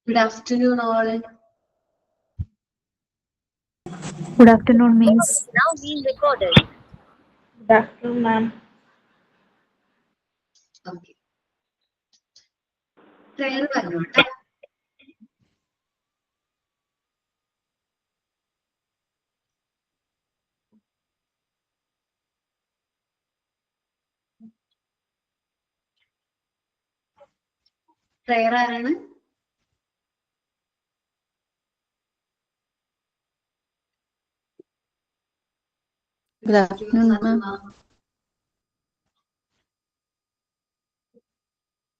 Good afternoon, all. Good afternoon, Miss. Now being recorded. Good afternoon, ma'am. Okay. Prayer പറഞ്ഞോട്ടെ. Prayer ആരാണ്? Good afternoon, ma'am.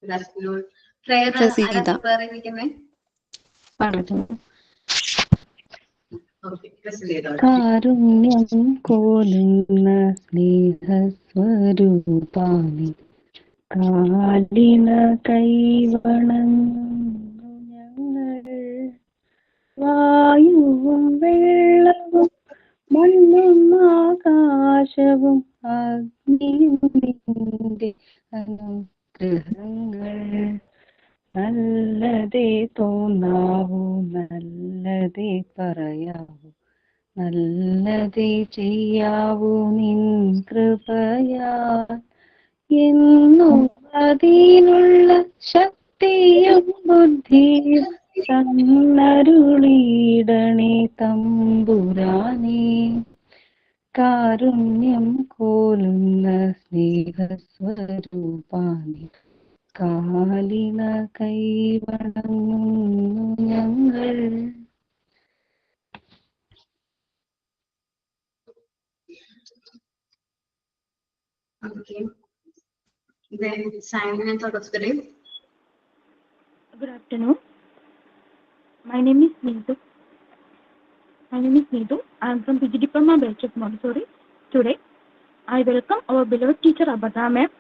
Good afternoon. Prayer Praseetha. പറഞ്ഞിരിക്കുന്നേ. പറഞ്ഞു. Okay, Praseetha. കാരുണ്യം കോലുന്ന സ്നേഹസ്വരൂപാനി കാലിന കൈവണങ്ങുന്നു ഞങ്ങൾ വായുവും വെള്ളവും മണ്ണും ആകാശവും അഗ്നിയും നിന്റെ അനുഗ്രഹങ്ങൾ നല്ലതേ തോന്നാവൂ നല്ലതേ പറയാവൂ നല്ലതേ ചെയ്യാവൂ നിൻ കൃപയാൽ എന്നും അതിനുള്ള ശക്തിയും ബുദ്ധിയും തന്നരുളിയിടണേ തമ്പുരാനേ കാരുണ്യം കോലുന്ന സ്നേഹസ്വരൂപാനി കാലിന കൈവണങ്ങുന്നു ഞങ്ങൾ. Okay. Then sign and thought of the day. Good afternoon. My name is Neetu. I am from PG Diploma Batch of Montessori. Today, I welcome our beloved teacher Abada ma'am,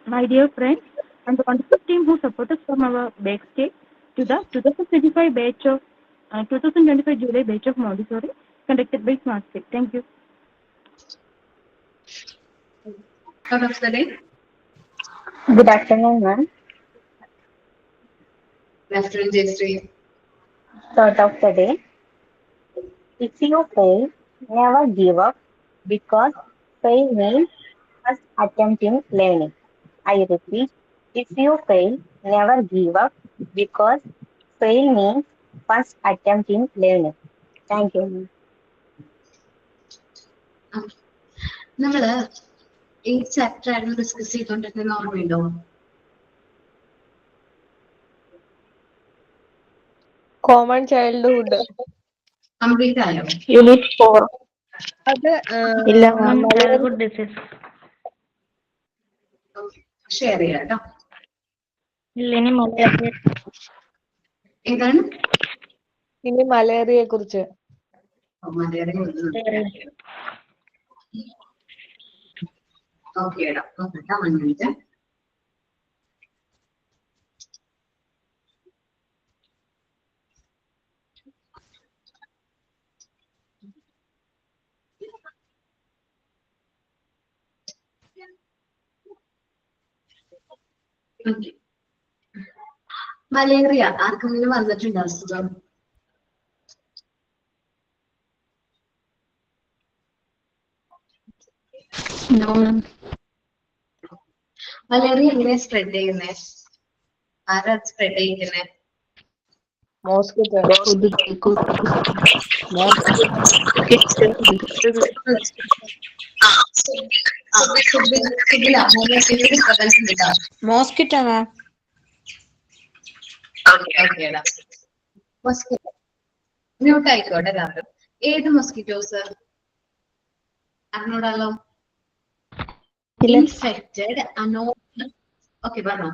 my dear friends, and the wonderful team who support us from our backstage to the 2025 batch of 2025 July batch of Montessori conducted by Smart State. Thank you. Thought of the day. Good afternoon, ma'am. Good afternoon, Jayashree. Thought of the day. If you fail, never give up because fail means first attempt in learning. I repeat, if you fail, never give up because fail means first attempt in learning. Thank you. നമ്മള് ഈ chapter ആയിരുന്നു discuss ചെയ്തോണ്ടിരുന്ന ഓർമ്മയുണ്ടോ? Common childhood complete ആയോ? Unit 4. അത് ഇല്ല ma'am. Childhood disease. Share ചെയ്യാം കേട്ടോ. ഇല്ല ഇനി മലയാളം. ഏതാണ്? ഇനി മലേറിയയെ കുറിച്ച്. ഓക്കെ ഇടാം. നോക്കട്ടെ 1 മിനിറ്റ്. മലേറിയ ആർക്കെങ്കിലും വന്നിട്ടുണ്ടോ അസുഖം? മലേറിയ എങ്ങനെയാ സ്പ്രെഡ് ചെയ്യുന്നേ? ആരാ സ്പ്രെഡ് ചെയ്യുന്നേ? മോസ്കിറ്റോ. മോസ്കിറ്റോ മാം. മസ്കിറ്റോ മ്യൂട്ട് ആയിക്കോട്ടെ എല്ലാവരും. ഏത് മസ്കിറ്റോസ് അറിഞ്ഞൂടാലോ? ഇൻഫെക്റ്റഡ് ഓക്കെ പറഞ്ഞോ.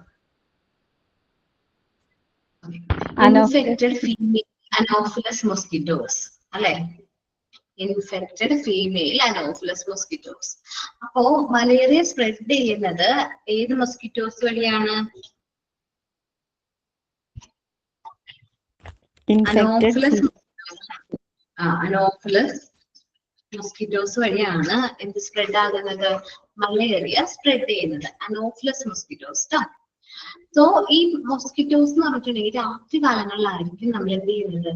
ഇൻഫെക്റ്റഡ് ഫീമെയിൽ അനോഫിലസ് മൊസ്കിറ്റോസ് അല്ലെ? Infected female anopheles mosquitoes. അപ്പോ മലേറിയ സ്പ്രെഡ് ചെയ്യുന്നത് ഏത് മൊസ്കിറ്റോസ് വഴിയാണ്? അനോഫിലസ് മൊസ്കിറ്റോസ് വഴിയാണ് എന്ത് സ്പ്രെഡ് ആകുന്നത്? മലേറിയ സ്പ്രെഡ് ചെയ്യുന്നത്. Anopheles mosquitoes. സോ ഈ മോസ്കിറ്റോസ് എന്ന് പറഞ്ഞിട്ടുണ്ടെങ്കിൽ രാത്രി കാലങ്ങളിലായിരിക്കും നമ്മൾ എന്ത് ചെയ്യുന്നത്,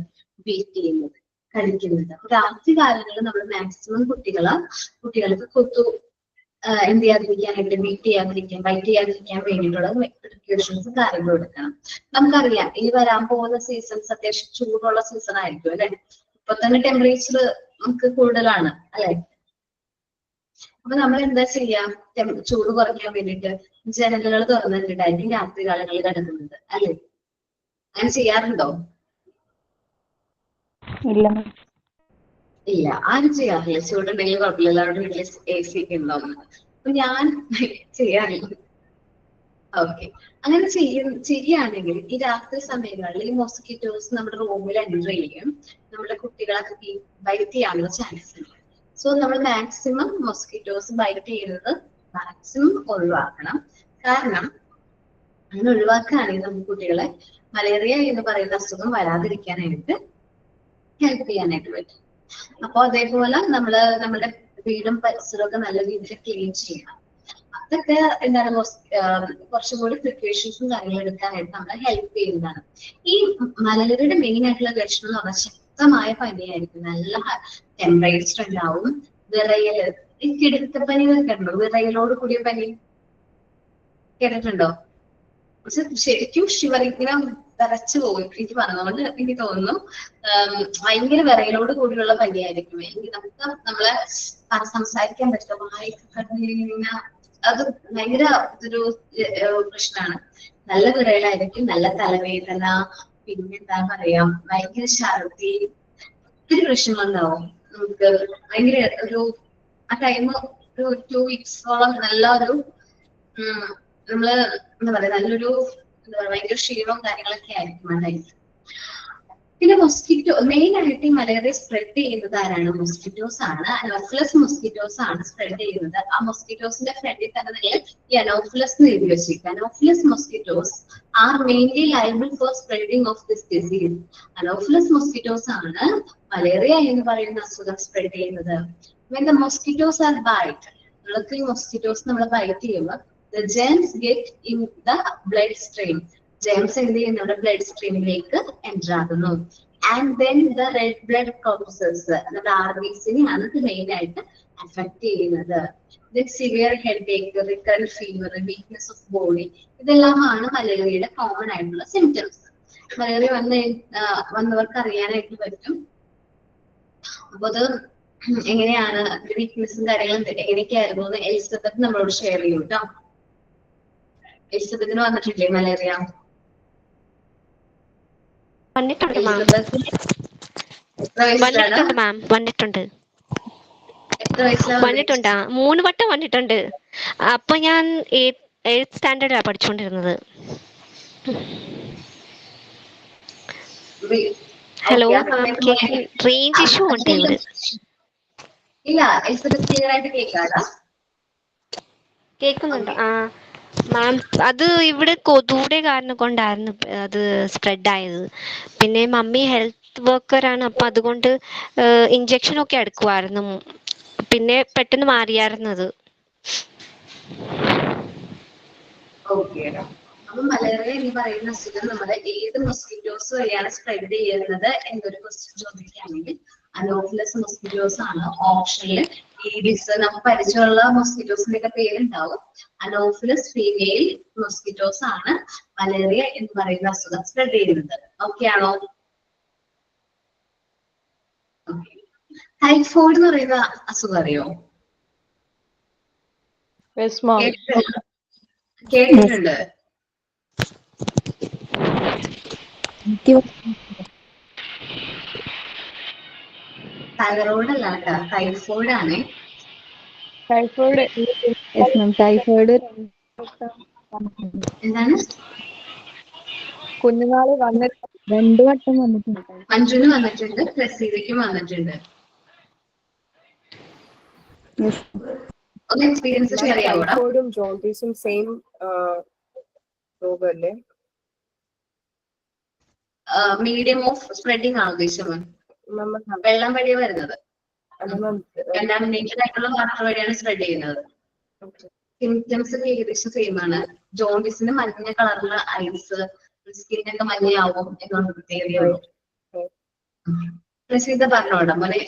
ബീറ്റ് ചെയ്യുന്നത്, കഴിക്കുന്നത്. അപ്പൊ രാത്രി കാലങ്ങളിൽ നമ്മൾ മാക്സിമം കുട്ടികൾക്ക് എന്ത് ചെയ്യാതിരിക്കാനായിട്ട്, ബൈറ്റ് ചെയ്യാതിരിക്കാൻ വേണ്ടിയിട്ടുള്ള പ്രിക്കോഷൻസും കാര്യങ്ങളും എടുക്കണം. നമുക്കറിയാം ഇനി വരാൻ പോകുന്ന സീസൺസ് അത്യാവശ്യം ചൂടുള്ള സീസൺ ആയിരിക്കും അല്ലെ. ഇപ്പൊ തന്നെ ടെമ്പറേച്ചർ നമുക്ക് കൂടുതലാണ് അല്ലെ. അപ്പൊ നമ്മൾ എന്താ ചെയ്യാ, ചൂട് കുറയ്ക്കാൻ വേണ്ടിയിട്ട് ജനലുകൾ തുറന്നിട്ടുണ്ടായിരിക്കും രാത്രി കാലങ്ങളിൽ കിടക്കുന്നത് അല്ലെ. അങ്ങനെ ചെയ്യാറുണ്ടോ? ഇല്ല. ഇല്ല, ആരും ചെയ്യാറില്ല. ചൂടുണ്ടെങ്കിൽ കുഴപ്പമില്ല, എല്ലാവരുടെ വീട്ടിൽ AC ഒക്കെ ഉണ്ടാവും. അപ്പൊ ഞാൻ ചെയ്യാറില്ല. ഓക്കെ, അങ്ങനെ ചെയ്യുകയാണെങ്കിൽ ഈ രാത്രി സമയങ്ങളിൽ ഈ മോസ്കിറ്റോസ് നമ്മുടെ റൂമിൽ എൻ്റർ ചെയ്യും, നമ്മുടെ കുട്ടികളൊക്കെ ബൈറ്റ് ചെയ്യാനുള്ള ചാൻസ് ഉണ്ട്. സോ നമ്മൾ മാക്സിമം മോസ്കിറ്റോസ് ബൈറ്റ് ചെയ്യുന്നത് മാക്സിമം ഒഴിവാക്കണം. കാരണം അങ്ങനെ ഒഴിവാക്കുകയാണെങ്കിൽ നമുക്ക് കുട്ടികളെ മലേറിയ എന്ന് പറയുന്ന അസുഖം വരാതിരിക്കാനായിട്ട് ഹെൽപ്പ് ചെയ്യാനായിട്ട് പറ്റും. അപ്പൊ അതേപോലെ നമ്മുടെ വീടും പരിസരവും ഒക്കെ നല്ല രീതിയിൽ ക്ലീൻ ചെയ്യണം. അതൊക്കെ എന്താണ് കുറച്ചും കൂടി പ്രിക്കോഷൻസും കാര്യങ്ങളും എടുക്കാനായിട്ട് നമ്മളെ ഹെൽപ്പ് ചെയ്യുന്നതാണ്. ഈ മലേറിയയുടെ മെയിൻ ആയിട്ടുള്ള ലക്ഷണം എന്ന് പറഞ്ഞാൽ ശക്തമായ പനിയായിരിക്കും, നല്ല ടെമ്പറേച്ചർ ഉണ്ടാവും, വിറയല്, ഈ കിടക്കപ്പനി ഒക്കെ ഉണ്ടോ, വിറയലോട് കൂടിയ പനി കേട്ടിട്ടുണ്ടോ? ശരിക്കും ഇങ്ങനെ വിറച്ചു പോകും. എനിക്ക് പറഞ്ഞതുകൊണ്ട് എനിക്ക് തോന്നുന്നു ഭയങ്കര വിറയലോട് കൂടിയുള്ള പനിയായിരിക്കും. നമുക്ക് നമ്മളെ സംസാരിക്കാൻ പറ്റില്ല, വായിക്കുന്ന അത് ഭയങ്കര ഒരു പ്രശ്നമാണ്. നല്ല വിറയലായിരിക്കും, നല്ല തലവേദന, പിന്നെന്താ പറയാ, ഭയങ്കര ഛർദി, ഒത്തിരി പ്രശ്നങ്ങളുണ്ടാവും. നമുക്ക് ഭയങ്കര ആ ടൈം ഒരു 2 വീക്സോളം നല്ല ഒരു നമ്മള് എന്താ പറയാ, നല്ലൊരു ഭയങ്കര ക്ഷീണവും കാര്യങ്ങളൊക്കെ ആയിരിക്കും ആ ടൈം. പിന്നെ മൊസ്കിറ്റോ മെയിൻ ആയിട്ട് ഈ മലേറിയ സ്പ്രെഡ് ചെയ്യുന്നത് ആരാണ്? മൊസ്കിറ്റോസ് ആണ്. അനോഫിലസ് മൊസ്കിറ്റോസ് ആണ് സ്പ്രെഡ് ചെയ്യുന്നത്. ആ മൊസ്കിറ്റോസിന്റെ ഫ്രണ്ടിൽ തന്നെ നിങ്ങൾ ഈ അനോഫിലസ് എന്ന് എഴുതി വെച്ചിരിക്കുക. Anopheles mosquitoes R mainly liable four spreading of this disease. Anopheles mosquitoes ആണ് മലേറിയ എന്ന് പറയുന്ന അസുഖം സ്പ്രെഡ് ചെയ്യുന്നത്. When the mosquitoes are bite, ഈ മൊസ്കിറ്റോസ് നമ്മൾ ബൈറ്റ് ചെയ്യുമ്പോൾ the germs get in the blood stream. Germs എന്ത് ചെയ്യുന്നു, നമ്മുടെ ബ്ലഡ് സ്ട്രീമിലേക്ക് എൻ്റർ ആകുന്നു. And then the red blood corpuscles, നമ്മുടെ RBCനെയാണ് ഇത് മെയിൻ ആയിട്ട് അഫക്ട് ചെയ്യുന്നത്. Then severe headache, recurrent fever, weakness of body, ഇതെല്ലാമാണ് മലേറിയയുടെ കോമൺ ആയിട്ടുള്ള സിംറ്റംസ്. മലേറിയ വന്നവർക്ക് അറിയാനായിട്ട് പറ്റും. അപ്പൊ അത് എങ്ങനെയാണ് വീക്ക്നെസ്സും കാര്യങ്ങളും എങ്ങനെയൊക്കെയായിരുന്നു എന്ന് എലിസബത്ത് നമ്മളോട് ഷെയർ ചെയ്യും കേട്ടോ. എലിസബത്തിന് വന്നിട്ടില്ലേ മലേറിയ? വന്നിട്ടുണ്ട് മാം, വന്നിട്ടുണ്ട്. 3 വട്ടം വന്നിട്ടുണ്ട്. അപ്പൊ ഞാൻ 8th സ്റ്റാൻഡേർഡിലാണ് പഠിച്ചുകൊണ്ടിരുന്നത്. ഹലോ മാം, റേഞ്ച് ഇഷ്യൂ ഉണ്ട് ഇവിടെ. ഇല്ല, എലിസബത്ത് ക്ലിയർ ആയിട്ട് കേൾക്കാടാ. കേൾക്കുന്നുണ്ടോ? മാം, അത് ഇവിടെ കൊതുയുടെ കാരണം കൊണ്ടായിരുന്നു അത് സ്പ്രെഡ് ആയത്. പിന്നെ മമ്മി ഹെൽത്ത് വർക്കറാണ്, അപ്പൊ അതുകൊണ്ട് ഇഞ്ചക്ഷനൊക്കെ എടുക്കുമായിരുന്നു. പിന്നെ പെട്ടെന്ന് മാറിയായിരുന്നത്. അപ്പൊ മലേറിയ എന്ന് പറയുന്ന അസുഖം നമ്മുടെ ഏത് മൊസ്കിറ്റോസ് വഴിയാണ് സ്പ്രെഡ് ചെയ്യുന്നത് എന്നൊരു ക്വസ്റ്റ്യൻ ചോദിക്കുകയാണെങ്കിൽ അനോഫിലസ് മൊസ്കിറ്റോസ് ആണ് ഓപ്ഷനിൽ. ഈഡിസ്, നമുക്ക് പരിചയമുള്ള മൊസ്കിറ്റോസിന്റെ ഒക്കെ പേരുണ്ടാവും. അനോഫിലസ് ഫീമെയിൽ മൊസ്കിറ്റോസ് ആണ് മലേറിയ എന്ന് പറയുന്ന അസുഖം സ്പ്രെഡ് ചെയ്യുന്നത്. ഓക്കെ ആണോ? ടൈഫോയിഡ് എന്ന് പറയുന്ന അസുഖം അറിയോ? കേട്ടിട്ടുണ്ട്. തൈറോയിഡ് അല്ല കേട്ടോ, ടൈഫോയിഡ് ആണ്. ടൈഫോയിഡ് എന്താണ്? കുഞ്ഞുനാള് വന്നിട്ട് 2 വട്ടം വന്നിട്ടുണ്ട്. മഞ്ജുന് വന്നിട്ടുണ്ട്, പ്രസീതയ്ക്കും വന്നിട്ടുണ്ട്. ഒന്ന് എക്സ്പീരിയൻസ് ഷെയർ ചെയ്യാവോ? ടൈഫോയിഡും ജോണ്ടീസും സെയിം രോഗമല്ലേ? മീഡിയം ഓഫ് സ്പ്രെഡിങ് ആണ് ഉദ്ദേശിച്ചത്. വെള്ളം വഴിയാണ് വരുന്നത്. കണ്ടാമിനേറ്റഡ് ആയിട്ടുള്ള വാട്ടർ വഴിയാണ് സ്പ്രെഡ് ചെയ്യുന്നത്. സിംറ്റംസ് ഒക്കെ ഏകദേശം സെയിം ആണ്. ജോണ്ടിസിന് മഞ്ഞ കളറിലുള്ള ഐസ്, സ്കിന്നൊക്കെ മഞ്ഞയാവും എന്നുള്ള പ്രത്യേകതയുള്ളൂ. പ്രസീത പറഞ്ഞോടാ മോനെ,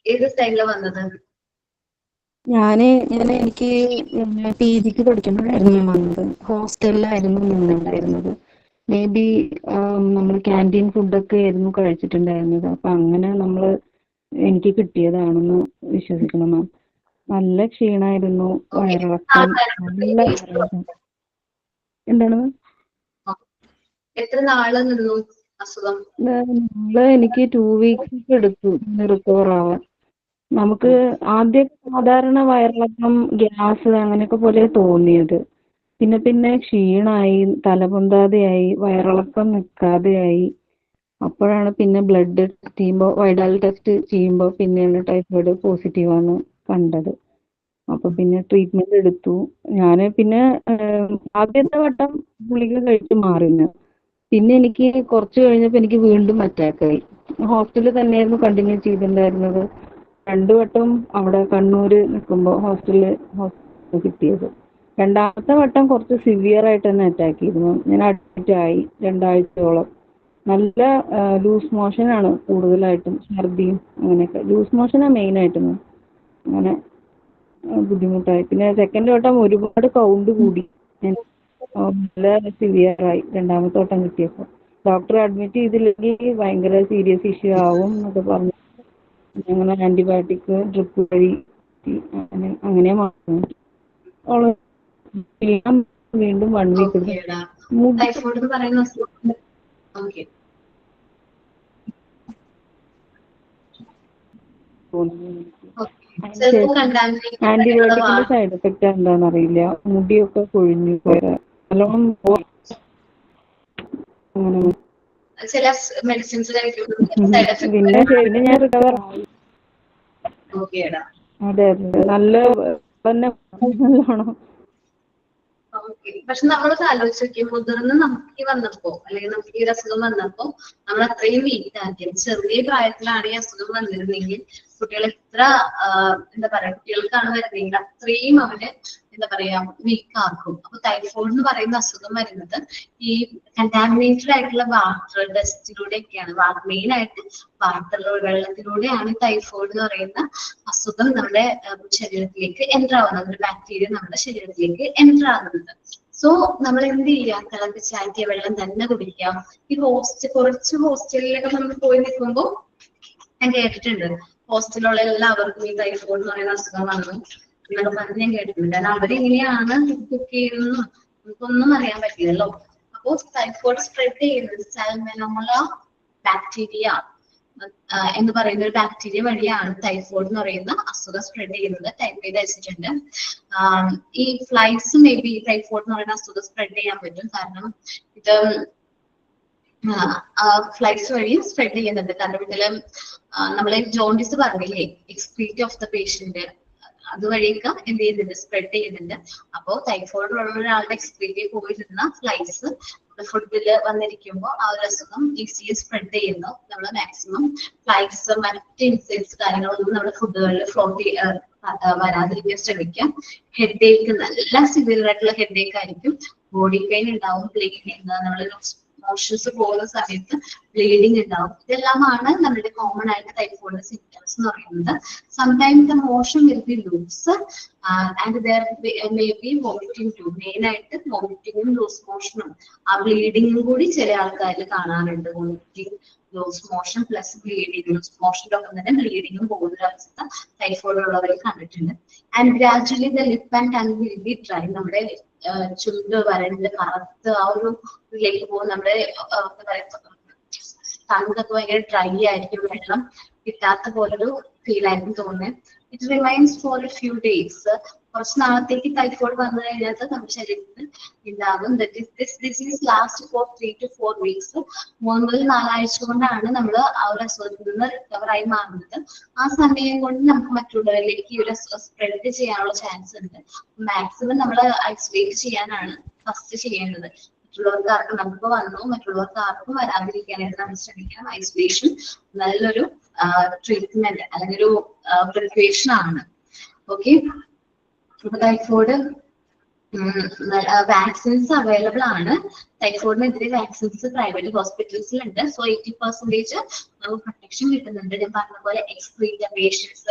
ഏത് സ്റ്റൈലിലാണ് വന്നത്? എനിക്ക് PGക്ക് പഠിക്കുമ്പോഴായിരുന്നു ഞാൻ വന്നത്. ഹോസ്റ്റലിലായിരുന്നു നിന്നുണ്ടായിരുന്നത്. മേ ബി നമ്മൾ ക്യാൻറ്റീൻ ഫുഡൊക്കെ ആയിരുന്നു കഴിച്ചിട്ടുണ്ടായിരുന്നത്. അപ്പൊ അങ്ങനെ എനിക്ക് കിട്ടിയതാണെന്ന് വിശ്വസിക്കണം മാം. നല്ല ക്ഷീണായിരുന്നു, വയറിളക്കം, നല്ല വയറിളക്കം. എന്താണ് മാം? എത്ര നാള് നിന്നു അസുഖം? എനിക്ക് 2 weeks എടുത്തു റിക്കവർ ആവാൻ. നമുക്ക് ആദ്യം സാധാരണ വയറിളക്കം, ഗ്യാസ് അങ്ങനെയൊക്കെ പോലെ തോന്നിയത്. പിന്നെ ക്ഷീണായി, തലപൊന്താതെയായി, വയറിളക്കം നിൽക്കാതെയായി. അപ്പോഴാണ് പിന്നെ ബ്ലഡ് ടെസ്റ്റ് ചെയ്യുമ്പോൾ, വൈഡാൽ ടെസ്റ്റ് ചെയ്യുമ്പോൾ പിന്നെയാണ് ടൈഫോയിഡ് പോസിറ്റീവാണ് കണ്ടത്. അപ്പൊ പിന്നെ ട്രീറ്റ്മെന്റ് എടുത്തു. പിന്നെ ആദ്യത്തെ വട്ടം ഗുളിക കഴിച്ച് മാറില്ല. പിന്നെ എനിക്ക് കുറച്ച് കഴിഞ്ഞപ്പോൾ എനിക്ക് വീണ്ടും അറ്റാക്കായി. ഹോസ്റ്റലിൽ തന്നെയായിരുന്നു കണ്ടിന്യൂ ചെയ്തിട്ടുണ്ടായിരുന്നത്. 2 വട്ടം അവിടെ കണ്ണൂര് നിൽക്കുമ്പോൾ ഹോസ്റ്റലിൽ കിട്ടിയത്. 2ാമത്തെ വട്ടം കുറച്ച് സിവിയർ ആയിട്ട് തന്നെ അറ്റാക്ക് ചെയ്തിരുന്നു. ഞാൻ അഡ്മിറ്റ് ആയി 2 ആഴ്ചയോളം. നല്ല ലൂസ് മോഷനാണ് കൂടുതലായിട്ടും, ഛർദിയും അങ്ങനെയൊക്കെ. ലൂസ് മോഷനാണ് മെയിനായിട്ടും. അങ്ങനെ ബുദ്ധിമുട്ടായി. പിന്നെ സെക്കൻഡ് വട്ടം ഒരുപാട് കൗണ്ട് കൂടി, നല്ല സിവിയർ ആയി 2ാമത്തെ വട്ടം കിട്ടിയപ്പോൾ. ഡോക്ടർ അഡ്മിറ്റ് ചെയ്തില്ലെങ്കിൽ ഭയങ്കര സീരിയസ് ഇഷ്യൂ ആവും എന്നൊക്കെ പറഞ്ഞു. അങ്ങനെ ആന്റിബയോട്ടിക് ഡ്രിപ്പ് വഴി അങ്ങനെ മാറുന്നു. വീണ്ടും 1 week ടൈഫോയിഡ് എന്ന് പറയുന്ന അസുഖം ആന്റിബയോട്ടിക്കിന്റെ സൈഡ് എഫക്റ്റ് എന്താണെന്ന് അറിയില്ല. മുടിയൊക്കെ കൊഴിഞ്ഞു പോയത് നല്ലോണം. അങ്ങനെ ചില മെഡിസിൻസ് പിന്നെ ഞാൻ റിക്കവർ ആയി. അതെ നല്ല നല്ലോണം. പക്ഷെ നമ്മളൊക്കെ ആലോചിച്ച് നോക്കിയ, മുതിർന്ന് നമുക്ക് വന്നപ്പോ, അല്ലെങ്കിൽ നമുക്ക് ഈ അസുഖം വന്നപ്പോ നമ്മൾ അത്രയും വീക്ക് ആക്കിയത്. ചെറിയ പ്രായത്തിലാണ് ഈ അസുഖം വന്നിരുന്നെങ്കിൽ കുട്ടികൾ എത്ര എന്താ പറയാ, കുട്ടികൾക്കാണ് വരുന്നെങ്കിൽ അത്രയും അവര് എന്താ പറയാ വീക്ക് ആക്കും. അപ്പൊ ടൈഫോയിഡ് എന്ന് പറയുന്ന അസുഖം വരുന്നത് ഈ കണ്ടാമിനേറ്റഡ് ആയിട്ടുള്ള വാട്ടർ, ഡസ്റ്റിലൂടെയൊക്കെയാണ്. മെയിൻ ആയിട്ട് വാട്ടറിലൂടെ, വെള്ളത്തിലൂടെയാണ് ടൈഫോയിഡ് എന്ന് പറയുന്ന അസുഖം നമ്മുടെ ശരീരത്തിലേക്ക് എൻ്റർ ആവുന്നത്. ഒരു ബാക്ടീരിയ നമ്മുടെ ശരീരത്തിലേക്ക് എൻ്റർ ആകുന്നത്. സോ നമ്മൾ എന്ത് ചെയ്യുക? തിളപ്പിച്ചാറ്റിയ വെള്ളം തന്നെ കുടിക്കാം. ഈ കുറച്ച് ഹോസ്റ്റലിലൊക്കെ നമ്മൾ പോയി നിൽക്കുമ്പോൾ ഞാൻ കേട്ടിട്ടുണ്ട്, ഹോസ്റ്റലിലുള്ള എല്ലാവർക്കും ഈ ടൈഫോയിഡ് എന്ന് പറയുന്ന അസുഖം വന്നു എന്നൊക്കെ പറഞ്ഞ് ഞാൻ കേട്ടിട്ടുണ്ട്. കാരണം അവരെങ്ങനെയാണ് കുക്ക് ചെയ്യുന്നതെന്നും നമുക്കൊന്നും അറിയാൻ പറ്റില്ലല്ലോ. അപ്പോൾ ടൈഫോയിഡ് സ്പ്രെഡ് ചെയ്യുന്നത് സാൽമോണല്ല ബാക്ടീരിയ എന്ന് പറയുന്ന ഒരു ബാക്ടീരിയ വഴിയാണ് ടൈഫോയിഡ് എന്ന് പറയുന്ന അസുഖം സ്പ്രെഡ് ചെയ്യുന്നത്. ടൈപ്പ് ചെയ്ത് വെച്ചിട്ടുണ്ട്. ഈ ഫ്ലൈസ് മേ ബി ടൈഫോയിഡ് എന്ന് പറയുന്ന അസുഖം സ്പ്രെഡ് ചെയ്യാൻ പറ്റും. കാരണം ഇത് ഫ്ലൈസ് വഴി സ്പ്രെഡ് ചെയ്യുന്നുണ്ട്. കാരണം ഇതില് നമ്മളെ ജോണ്ടിസ് പറഞ്ഞില്ലേ, എക്സ്ക്രീറ്റ് ഓഫ് ദ പേഷ്യന്റ്, അതുവഴിയൊക്കെ എന്ത് ചെയ്യുന്നുണ്ട്? സ്പ്രെഡ് ചെയ്യുന്നുണ്ട്. അപ്പോൾ ടൈഫോയിഡ് ഉള്ള ഒരാളുടെ എക്സ്ക്രീറ്റിൽ പോയിരുന്ന ഫ്ലൈസ് ഫുഡില് വന്നിരിക്കുമ്പോൾ ആ ഒരു അസുഖം ഈസിലി സ്പ്രെഡ് ചെയ്യുന്നു. നമ്മൾ മാക്സിമം ഫ്ലൈസ്, മറ്റ് ഇൻസെക്ട്സ് കാര്യങ്ങളൊന്നും നമ്മുടെ ഫുഡുകളിൽ ഫ്ലോട്ട് വരാതിരിക്കാൻ ശ്രമിക്കാം. ഹെഡേക്ക്, നല്ല സിവിയർ ആയിട്ടുള്ള ഹെഡേക്ക് ആയിരിക്കും. ബോഡി പെയിൻ ഉണ്ടാവും, ബ്ലീഡിങ് ഉണ്ടാവും, നമ്മൾ മോഷൻസ് പോകുന്ന സമയത്ത് ബ്ലീഡിങ് ഉണ്ടാവും. ഇതെല്ലാമാണ് നമ്മുടെ കോമൺ ആയിട്ട് ടൈഫോയിഡ് സിംറ്റംസ് എന്ന് പറയുന്നത്. Sometimes the motion will be loose and there may be vomiting too. Main ആയിട്ട് വോമിറ്റിങ്ങും ലൂസ് മോഷനും ആ ബ്ലീഡിങ്ങും കൂടി ചില ആൾക്കാരിൽ കാണാറുണ്ട്. Vomiting, loose motion plus bleeding. Loose മോഷൻ്റെ ഒപ്പം തന്നെ ബ്ലീഡിങ്ങും പോകുന്ന ഒരു അവസ്ഥ ടൈഫോയിഡ് ഉള്ളവരിൽ കണ്ടിട്ടുണ്ട്. And gradually the lip and tongue will be dry. നമ്മുടെ ചുണ്ട് വരണ്ട് കറുത്ത് ആ ഒരു ഇതിലേക്ക് പോകും. നമ്മുടെ എന്താ പറയാ, ടങ്കൊക്കെ ഭയങ്കര ഡ്രൈ ആയിരിക്കും, വെള്ളം കിട്ടാത്ത പോലൊരു ഫീൽ ആയിരിക്കും തോന്നുന്നത്. It remains for a few days. കുറച്ച് നാളത്തേക്ക് ടൈഫോയിഡ് വന്നു കഴിഞ്ഞാൽ നമ്മുടെ ശരീരത്തിൽ ഉണ്ടാകും. This is last for 3 to 4 weeks. 3 മുതൽ 4 ആഴ്ച കൊണ്ടാണ് നമ്മൾ ആ ഒരു അസുഖത്തിൽ നിന്ന് റിക്കവർ ആയി മാറുന്നത്. ആ സമയം കൊണ്ട് നമുക്ക് മറ്റുള്ളവരിലേക്ക് ഈ ഒരു സ്പ്രെഡ് ചെയ്യാനുള്ള ചാൻസ് ഉണ്ട്. മാക്സിമം നമ്മൾ ഐസൊലേറ്റ് ചെയ്യാനാണ് ഫസ്റ്റ് ചെയ്യേണ്ടത്. മറ്റുള്ളവർക്ക് ആർക്കും നമുക്ക് വന്നു, മറ്റുള്ളവർക്ക് ആർക്കും വരാതിരിക്കാനായിട്ട് നമ്മൾ ശ്രമിക്കണം. ഐസൊലേഷൻ നല്ലൊരു ട്രീറ്റ്മെന്റ് അല്ലെങ്കിൽ ഒരു പ്രിപ്പറേഷൻ ആണ്. ഓക്കെ, അപ്പൊ ടൈഫോയിഡ് വാക്സിൻസ് അവൈലബിൾ ആണ്. ടൈഫോയിഡിനെതിരെ വാക്സിൻസ് പ്രൈവറ്റ് ഹോസ്പിറ്റൽസിലുണ്ട്. സോ 80% നമുക്ക് പ്രൊട്ടക്ഷൻ കിട്ടുന്നുണ്ട്. ഞാൻ പറഞ്ഞ പോലെ എക്സ്ക്രീറ്റ പേഷ്യൻസ്,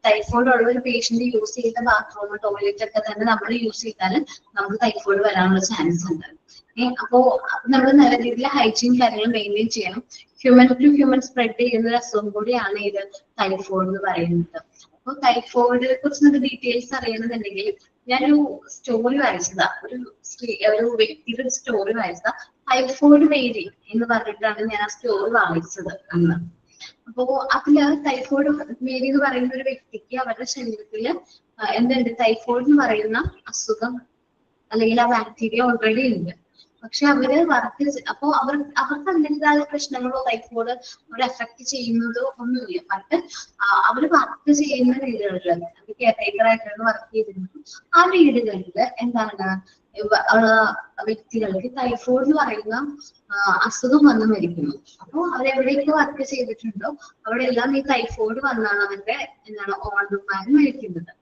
ടൈഫോയിഡ് ഉള്ള ഒരു പേഷ്യന്റ് യൂസ് ചെയ്ത ബാത്റൂം ടോയ്ലറ്റ് ഒക്കെ തന്നെ നമ്മൾ യൂസ് ചെയ്താൽ നമുക്ക് ടൈഫോയിഡ് വരാനുള്ള ചാൻസ് ഉണ്ട്. അപ്പോ നമ്മൾ നല്ല രീതിയിൽ ഹൈജീൻ കാര്യങ്ങൾ മെയിൻറ്റെയിൻ ചെയ്യണം. ഹ്യൂമൻ ടു ഹ്യൂമൻ സ്പ്രെഡ് ചെയ്യുന്ന ഒരു അസുഖം കൂടിയാണ് ഇത് ടൈഫോയിഡ് എന്ന് പറയുന്നത്. അപ്പൊ ടൈഫോയിഡിനെ കുറിച്ച് നമുക്ക് ഡീറ്റെയിൽസ് അറിയണമെന്നുണ്ടെങ്കിൽ ഞാനൊരു സ്റ്റോറി വായിച്ചതാ, ഒരു വ്യക്തിയുടെ ഒരു സ്റ്റോറി വായിച്ചതാ. ടൈഫോയിഡ് മേരി എന്ന് പറഞ്ഞിട്ടാണ് ഞാൻ ആ സ്റ്റോറി വായിച്ചത് അന്ന്. അപ്പോ അതില് ടൈഫോയിഡ് മേരി എന്ന് പറയുന്ന ഒരു വ്യക്തിക്ക് അവരുടെ ശരീരത്തില് എന്തുണ്ട്, ടൈഫോയിഡ് എന്ന് പറയുന്ന അസുഖം അല്ലെങ്കിൽ ആ ബാക്ടീരിയ ഓൾറെഡി ഉണ്ട്. പക്ഷെ അവര് അപ്പോ അവർക്ക് അതിൻ്റെതായ പ്രശ്നങ്ങളോ ടൈഫോയിഡ് അവരെ എഫക്ട് ചെയ്യുന്നതോ ഒന്നുമില്ല. ബട്ട് അവര് വർക്ക് ചെയ്യുന്ന വീടുകളിൽ കെയർടേക്കറായിട്ടാണ് വർക്ക് ചെയ്തിരുന്നത്. ആ വീടുകളിൽ എന്താണ് വ്യക്തികൾക്ക് ടൈഫോയിഡ് എന്ന് പറയുന്ന അസുഖം വന്ന് മരിക്കുന്നു. അപ്പോൾ അവരെവിടെയൊക്കെ വർക്ക് ചെയ്തിട്ടുണ്ടോ അവിടെ എല്ലാം ഈ ടൈഫോയിഡ് വന്നാണ് അവരുടെ ഓണർമാര് മരിക്കുന്നത്.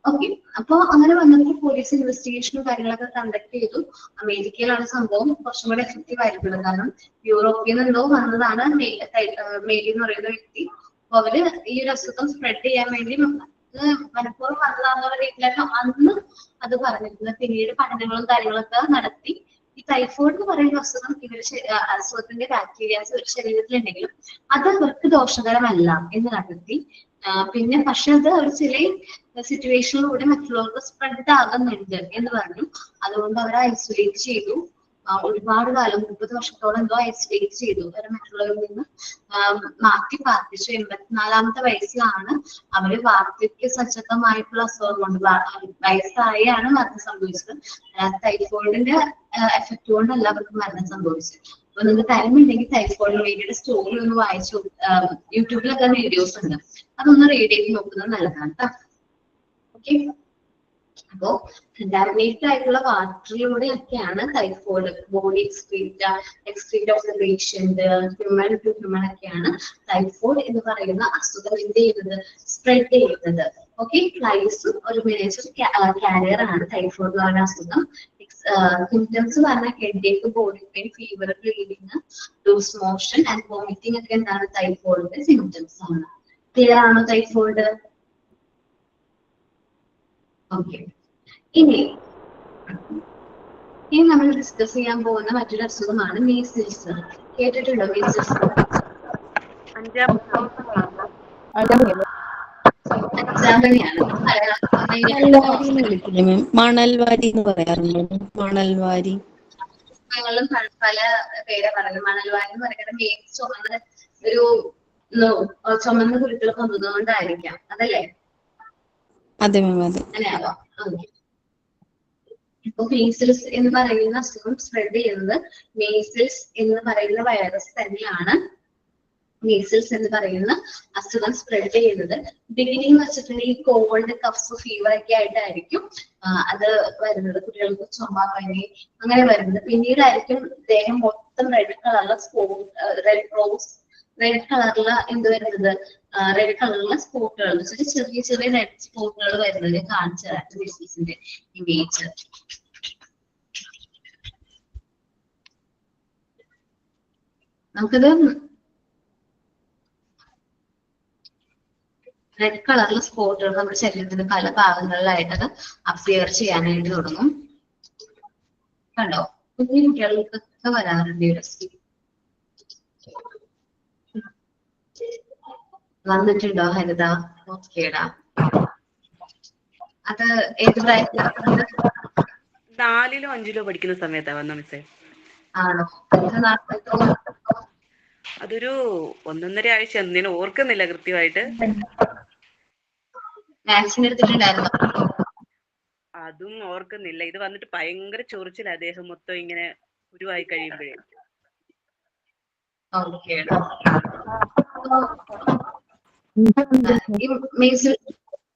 ഓക്കെ, അപ്പൊ അങ്ങനെ വന്നപ്പോൾ പോലീസ് ഇൻവെസ്റ്റിഗേഷനും കാര്യങ്ങളൊക്കെ കണ്ടക്ട് ചെയ്തു. അമേരിക്കയിലാണ് സംഭവം കുറച്ചും കൂടെ എഫക്റ്റീവ് ആയിട്ടുള്ളത്. കാരണം യൂറോപ്പിൽ നിന്നോ വന്നതാണ് മേരി എന്ന് പറയുന്ന വ്യക്തി. അപ്പൊ അവര് ഈ ഒരു അസുഖം സ്പ്രെഡ് ചെയ്യാൻ വേണ്ടി മനഃപൂർവ്വം വന്നതാണെന്നുള്ള രീതിയിലൊക്കെ അന്ന് അത് പറഞ്ഞിരുന്നത്. പിന്നീട് പഠനങ്ങളും കാര്യങ്ങളൊക്കെ നടത്തി ഈ ടൈഫോയിഡ് എന്ന് പറയുന്ന അസുഖം അസുഖത്തിന്റെ ബാക്ടീരിയാസ് ഒരു ശരീരത്തിലുണ്ടെങ്കിലും അത് അവർക്ക് ദോഷകരമല്ല എന്ന് കണ്ടെത്തി. പിന്നെ പക്ഷെ അത് ഒരു ചില സിറ്റുവേഷനിലൂടെ മറ്റുള്ളവർക്ക് സ്പ്രെഡ് ആകുന്നുണ്ട് എന്ന് പറഞ്ഞു. അതുകൊണ്ട് അവരെ ഐസൊലേറ്റ് ചെയ്തു. ഒരുപാട് കാലം 30 വർഷത്തോളം എന്തോ ഐസൊലേറ്റ് ചെയ്തു. അവരെ മറ്റുള്ളവരിൽ നിന്ന് മാറ്റി പാർപ്പിച്ചു. 84-ാമത്തെ വയസ്സിലാണ് അവര് വാർദ്ധക്യ സജ്ജതമായിട്ടുള്ള അസുഖം കൊണ്ട് വയസ്സായാണ് മരണം സംഭവിച്ചത്. ടൈഫോയിഡിന്റെ എഫക്ട് കൊണ്ടല്ല അവർക്ക് മരണം സംഭവിച്ചത്. അപ്പൊ നിങ്ങൾക്ക് ടൈം ഉണ്ടെങ്കിൽ ടൈഫോയിഡ് മേരിയുടെ സ്റ്റോറി ഒന്ന് വായിച്ചു. യൂട്യൂബിലൊക്കെ വീഡിയോസ് ഉണ്ട്, അതൊന്ന് റീഡ് ചെയ്ത് നോക്കുന്നത് നല്ലതാണ് കേട്ടോ. ഓക്കെ, അപ്പോ കണ്ടാമിനേറ്റഡ് ആയിട്ടുള്ള വാട്ടറിലൂടെയൊക്കെയാണ് typhoid body excrete of the patient human to human ഒക്കെയാണ് ടൈഫോയിഡ് എന്ന് പറയുന്ന അസുഖം എന്ത് ചെയ്യുന്നത്, സ്പ്രെഡ് ചെയ്യുന്നത്. ഓക്കെ, ഫ്ലൈസ് ഒരു മേജർ കാരിയർ ആണ് ടൈഫോയിഡ് എന്ന് പറയുന്ന അസുഖം. സിംറ്റംസ് പറഞ്ഞാൽ headache, body pain, fever, bleeding, loose motion and vomiting ഒക്കെ എന്താണ് ടൈഫോയിഡിന്റെ സിംറ്റംസ് ആണ്. ക്ലിയർ ആണോ ടൈഫോയിഡ്? ഓക്കെ, ഇനി നമ്മൾ ഡിസ്കസ് ചെയ്യാൻ പോകുന്ന മറ്റൊരു അസുഖമാണ് മീസിൽസ്. കേട്ടിട്ടുണ്ടോ മീസിൽസ്? മണൽവാരി എന്ന് പറയാറുണ്ട്. മണൽവാരി ഞങ്ങളും പല പേരെ പറയുന്നത്. മണൽവാരി എന്ന് പറയുന്നത് ചുമന്ന കുരുക്കൾ പൊന്തുന്നതുകൊണ്ടായിരിക്കാം, അതല്ലേ? അതെ മാം, അതെ. അങ്ങനെയാവാം. ഇപ്പൊ മീസിൽസ് എന്ന് പറയുന്ന അസുഖം സ്പ്രെഡ് ചെയ്യുന്നത് മീസിൽസ് എന്ന് പറയുന്ന വൈറസ് തന്നെയാണ്. മീസിൽസ് എന്ന് പറയുന്ന അസുഖം സ്പ്രെഡ് ചെയ്യുന്നത് ബിഗിനിങ് വെച്ചിട്ടുണ്ടെങ്കിൽ ഈ കോൾഡ്, കഫ്സ്, ഫീവർ ഒക്കെ ആയിട്ടായിരിക്കും അത് വരുന്നത്. കുട്ടികൾക്ക് ചുമ, പനി അങ്ങനെ വരുന്നത്. പിന്നീടായിരിക്കും ദേഹം മൊത്തം റെഡ് കളറില് എന്ത് വരുന്നത്, റെഡ് കളറിലെ സ്പോട്ടുകൾ, ചെറിയ ചെറിയ റെഡ് സ്പോട്ടുകൾ വരുന്നത്. കാണിച്ചു തരാം ഡിസീസിന്റെ ഇമേജ്. നമുക്കിത് റെഡ് കളറിലെ സ്പോട്ടുകൾ നമ്മുടെ ശരീരത്തിന്റെ പല ഭാഗങ്ങളിലായിട്ടത് അപ്പിയർ ചെയ്യാനായിട്ട് തുടങ്ങും. കണ്ടോ, കുഞ്ഞു കുട്ടികൾക്കൊക്കെ വരാറുണ്ട് ഈ ഒരു വന്നിട്ടുണ്ടോ ഹരിത? ഓക്കേടാ. അത് ഏത് പ്രായത്തിലാണ്? 4-ലോ 5-ലോ പഠിക്കുന്ന സമയത്താ വന്ന മിസ്സേ. ആണോ? അതൊരു 1-1.5 ആഴ്ച, എന്തിനും ഓർക്കുന്നില്ല കൃത്യമായിട്ട്. വാക്സിൻ എടുത്തിട്ടുണ്ടായിരുന്നോ? അതും ഓർക്കുന്നില്ല. ഇത് വന്നിട്ട് ഭയങ്കര ചൊറിച്ചില്ല, അദ്ദേഹം മൊത്തം ഇങ്ങനെ കുരുവായി കഴിയുമ്പോഴേ. ഓക്കേടാ.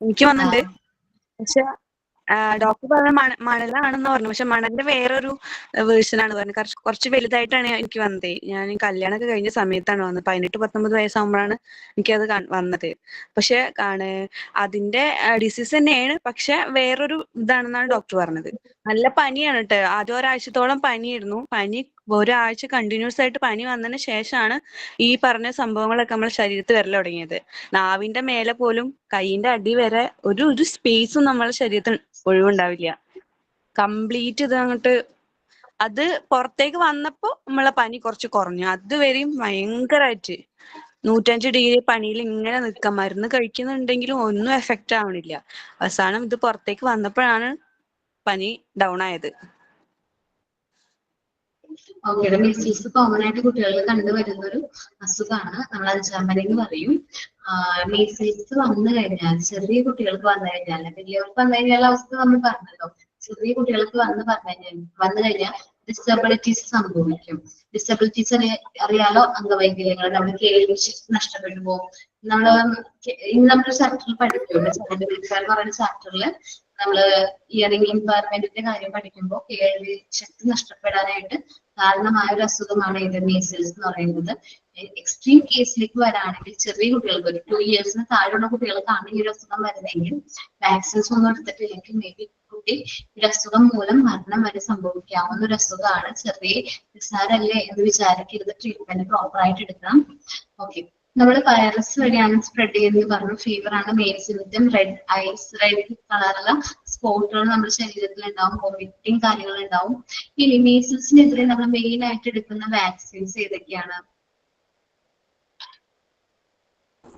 എനിക്ക് വന്നിട്ടുണ്ട്. പക്ഷെ ഡോക്ടർ പറഞ്ഞ മണലാണെന്ന് പറഞ്ഞു. പക്ഷെ മണലിന്റെ വേറൊരു വേർഷൻ ആണ് പറഞ്ഞത്. കുറച്ച് വലുതായിട്ടാണ് എനിക്ക് വന്നത്. ഞാൻ കല്യാണമൊക്കെ കഴിഞ്ഞ സമയത്താണ് വന്നത്. 18-19 വയസ്സാകുമ്പോഴാണ് എനിക്കത് വന്നത്. പക്ഷെ അതിന്റെ ഡിസീസ് തന്നെയാണ്, പക്ഷെ വേറൊരു ഇതാണെന്നാണ് ഡോക്ടർ പറഞ്ഞത്. നല്ല പനിയാണ് കേട്ടോ. ആദ്യം ഒരാഴ്ചത്തോളം പനിയായിരുന്നു. ഒരാഴ്ച കണ്ടിന്യൂസ് ആയിട്ട് പനി വന്നതിന് ശേഷമാണ് ഈ പറഞ്ഞ സംഭവങ്ങളൊക്കെ നമ്മുടെ ശരീരത്തിൽ വരൽ തുടങ്ങിയത്. നാവിന്റെ മേലെ പോലും കൈയിന്റെ അടി വരെ ഒരു സ്പേസും നമ്മുടെ ശരീരത്തിൽ ഒഴിവുണ്ടാവില്ല. കംപ്ലീറ്റ് ഇത് അങ്ങോട്ട് അത് പുറത്തേക്ക് വന്നപ്പോ നമ്മളെ പനി കുറച്ച് കുറഞ്ഞു. അതുവരെയും ഭയങ്കരമായിട്ട് 105 ഡിഗ്രി പനിയിൽ ഇങ്ങനെ നിൽക്കാം. മരുന്ന് കഴിക്കുന്നുണ്ടെങ്കിലും ഒന്നും എഫക്റ്റ് ആവണില്ല. അവസാനം ഇത് പുറത്തേക്ക് വന്നപ്പോഴാണ് പനി ഡൗൺ ആയത്. ഓക്കെ, മീസിൽസ് കോമൺ ആയിട്ട് കുട്ടികളിൽ കണ്ടുവരുന്ന ഒരു അസുഖമാണ്. നമ്മൾ അഞ്ചാമനി എന്ന് പറയും. മീസിൽസ് വന്നു കഴിഞ്ഞാൽ, ചെറിയ കുട്ടികൾക്ക് വന്നു കഴിഞ്ഞാൽ, വലിയവർക്ക് വന്നു കഴിഞ്ഞാൽ അവസ്ഥ നമ്മൾ പറഞ്ഞല്ലോ. ചെറിയ കുട്ടികൾക്ക് വന്നു കഴിഞ്ഞാൽ ഡിസബിലിറ്റീസ് സംഭവിക്കും. ഡിസബിലിറ്റീസ് അറിയാലോ, അംഗവൈകല്യങ്ങൾ, നമ്മുടെ കേൾവി ശക്തി നഷ്ടപ്പെട്ടു പോകും. നമ്മുടെ ചാപ്റ്ററിൽ പഠിക്കുമല്ലോ, എന്ന് പറയുന്ന ചാപ്റ്ററിൽ നമ്മള് ഹിയറിംഗ് ഇമ്പയർമെന്റിന്റെ കാര്യം പഠിക്കുമ്പോൾ കേൾവി ശക്തി നഷ്ടപ്പെടാനായിട്ട് കാരണമായ ഒരു അസുഖമാണ് ഇത് മീസിൽസ് എന്ന് പറയുന്നത്. എക്സ്ട്രീം കേസിലേക്ക് വരാണെങ്കിൽ ചെറിയ കുട്ടികൾക്ക്, ഒരു 2 ഇയേഴ്സിന് താഴെയുള്ള കുട്ടികൾക്കാണ് ഈ ഒരു അസുഖം വരുന്നതെങ്കിൽ വാക്സിൻസ് ഒന്നും എടുത്തിട്ടില്ലെങ്കിൽ മേ ബി കുട്ടി ഈ അസുഖം മൂലം മരണം വരെ സംഭവിക്കാവുന്ന ഒരു അസുഖമാണ്. ചെറിയ നിസ്സാരല്ലേ എന്ന് വിചാരിക്കരുത്. ട്രീറ്റ്മെന്റ് പ്രോപ്പർ ആയിട്ട് എടുക്കണം. ഓക്കെ, നമ്മൾ വൈറസ് വഴിയാണ് സ്പ്രെഡ് ചെയ്യുന്നത് പറഞ്ഞു. ഫീവർ ആണ് main symptom. Red eyes, red കളറുള്ള സ്പോട്ടുകൾ നമ്മുടെ ശരീരത്തിൽ ഉണ്ടാവും. വോമിറ്റിംഗ് കാര്യങ്ങൾ ഉണ്ടാവും. ഇനി മീസിൽസിനെതിരെ നമ്മൾ മെയിൻ ആയിട്ട് എടുക്കുന്ന വാക്സിൻസ് ഏതൊക്കെയാണ്?